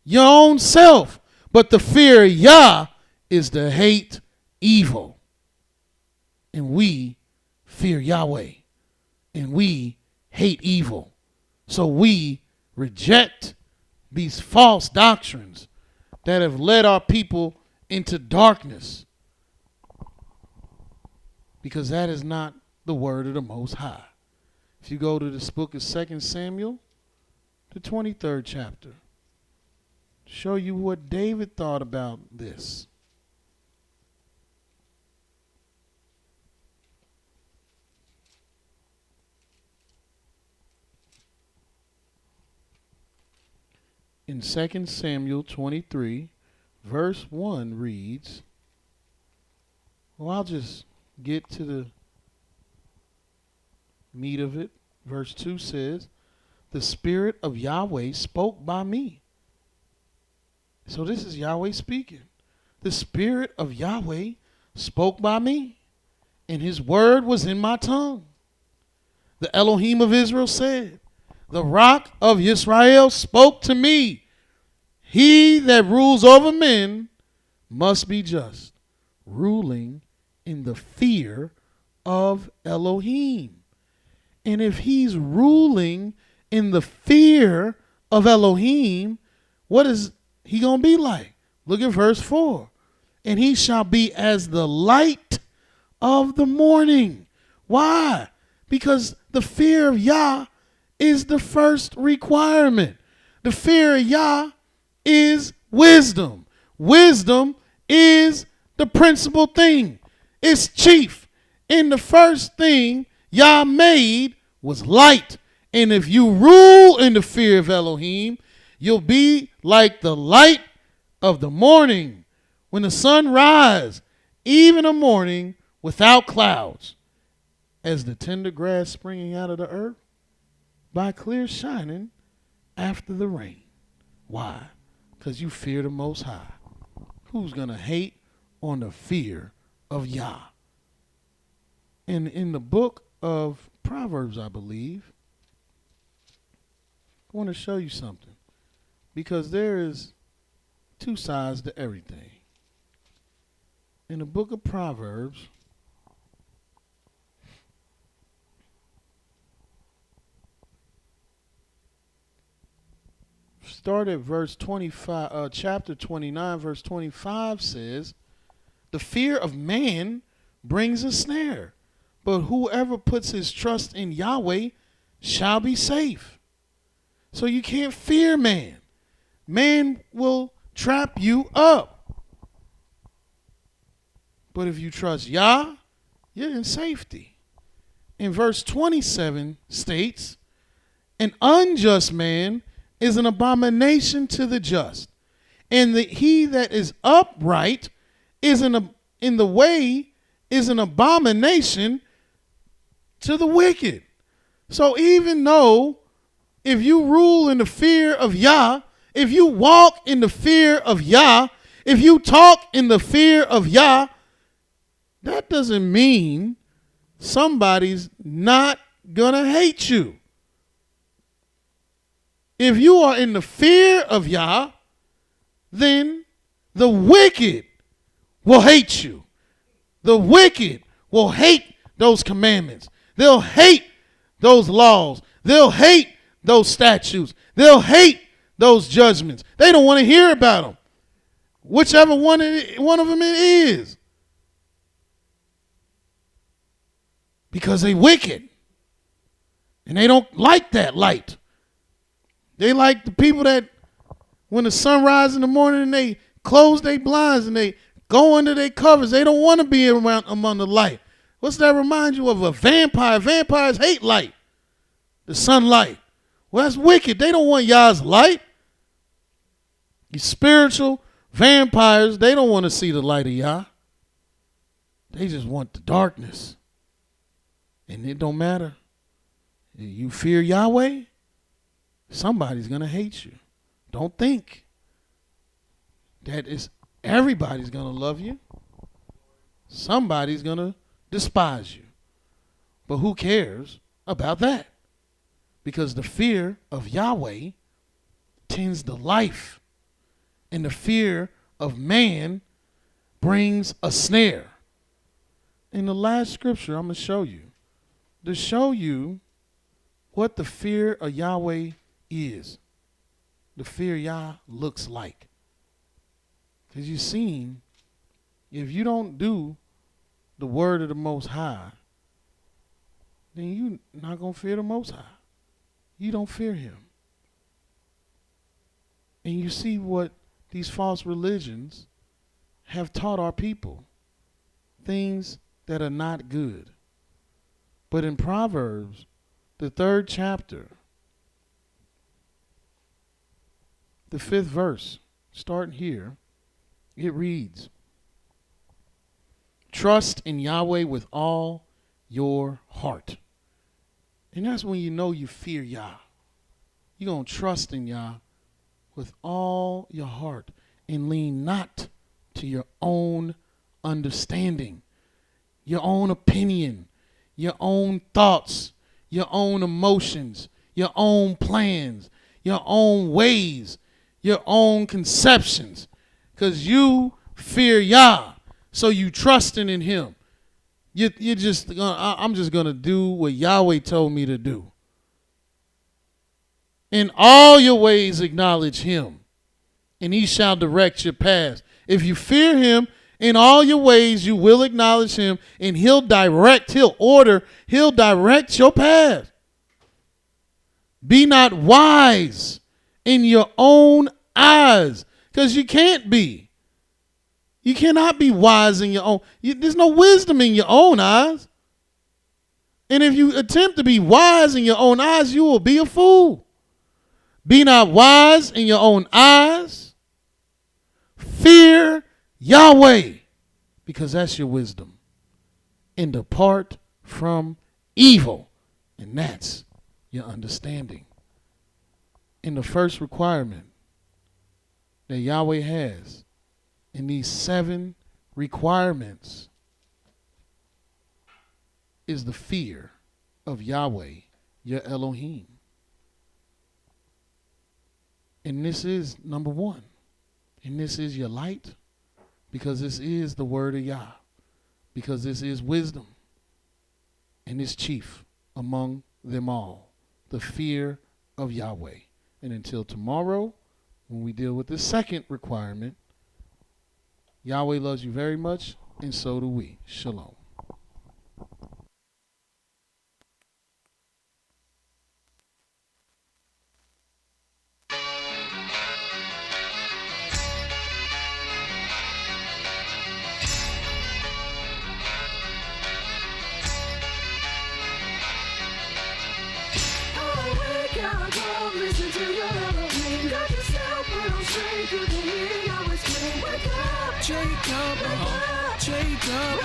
your own self, but the fear of Yah is to hate evil. And we fear Yahweh, and we hate evil. So we reject these false doctrines that have led our people into darkness, because that is not the word of the Most High. If you go to this book of 2 Samuel, the 23rd chapter, show you what David thought about this. In 2 Samuel 23, verse 1 reads, well, I'll just get to the meat of it. Verse 2 says, the Spirit of Yahweh spoke by me. So this is Yahweh speaking. The Spirit of Yahweh spoke by me, and his word was in my tongue. The Elohim of Israel said, the rock of YIsraEL spoke to me. He that rules over men must be just, ruling in the fear of Elohim. And if he's ruling in the fear of Elohim, what is he going to be like? Look at verse 4. And he shall be as the light of the morning. Why? Because the fear of Yah is the first requirement. The fear of Yah is wisdom. Wisdom is the principal thing. It's chief. And the first thing Yah made was light. And if you rule in the fear of Elohim, you'll be like the light of the morning when the sun rises, even a morning without clouds, as the tender grass springing out of the earth by clear shining after the rain. Why? Because you fear the Most High. Who's going to hate on the fear of Yah? And in the book of Proverbs, I believe, I want to show you something, because there is two sides to everything. In the book of Proverbs, start at verse 25, chapter 29, verse 25 says, the fear of man brings a snare, but whoever puts his trust in Yahweh shall be safe. So you can't fear man. Man will trap you up. But if you trust Yah, you're in safety. In verse 27 states, an unjust man is an abomination to the just, and he that is upright is in the way is an abomination to the wicked. So even though if you rule in the fear of Yah, if you walk in the fear of Yah, if you talk in the fear of Yah, that doesn't mean somebody's not gonna hate you. If you are in the fear of Yah, then the wicked will hate you. The wicked will hate those commandments. They'll hate those laws. They'll hate those statutes. They'll hate those judgments. They don't want to hear about them. Whichever one of them it is. Because they wicked. And they don't like that light. They like the people that when the sun rises in the morning and they close their blinds and they go under their covers, they don't want to be around among the light. What's that remind you of? A vampire. Vampires hate light. The sunlight. Well, that's wicked. They don't want Yah's light. These spiritual vampires, they don't want to see the light of Yah. They just want the darkness. And it don't matter. You fear Yahweh, somebody's going to hate you. Don't think that everybody's going to love you. Somebody's going to despise you. But who cares about that? Because the fear of Yahweh tends to life, and the fear of man brings a snare. In the last scripture I'm going to show you, to show you what the fear of Yahweh is, the fear of Yah looks like. Because you've seen, if you don't do the word of the Most High, then you not going to fear the Most High. You don't fear him. And you see what these false religions have taught our people. Things that are not good. But in Proverbs, the 3rd chapter, the 5th verse, starting here, it reads, trust in Yahweh with all your heart. And that's when you know you fear Yah. You're going to trust in Yah with all your heart and lean not to your own understanding, your own opinion, your own thoughts, your own emotions, your own plans, your own ways, your own conceptions. Because you fear Yah, so you trusting in him. You're just I'm just going to do what Yahweh told me to do. In all your ways acknowledge him, and he shall direct your paths. If you fear him, in all your ways you will acknowledge him, and he'll direct your path. Be not wise in your own eyes, because you can't be. You cannot be wise in your own. There's no wisdom in your own eyes. And if you attempt to be wise in your own eyes, you will be a fool. Be not wise in your own eyes. Fear Yahweh, because that's your wisdom. And depart from evil, and that's your understanding. And the first requirement that Yahweh has in these 7 requirements is the fear of Yahweh, your Elohim. And this is number 1. And this is your light, because this is the word of Yah, because this is wisdom, and it's chief among them all, the fear of Yahweh. And until tomorrow, when we deal with the 2nd requirement, Yahweh loves you very much, and so do we. Shalom. Listen to your Elohim. Got yourself put on straight. You can hear Yahweh scream. Wake up, Jacob, Jacob,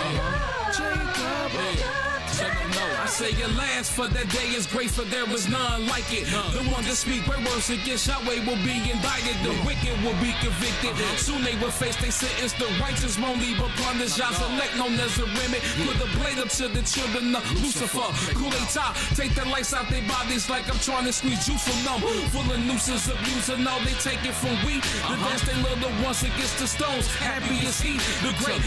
Jacob. wake up. Let them know. I say your last for that day is great, for there is none like it. The one that speak great words against Yahweh will be indicted. The wicked will be convicted. Soon they will face their sentence. The righteous won't leave upon this. Yah's elect known as a remedy. Put the blade up to the children of Lucifer. Coup-d'etat, take the lights out their bodies like I'm trying to squeeze juice from them. Full of nooses, abusing all they take it from we. The dance they little ones against the stones. Happy is he, the great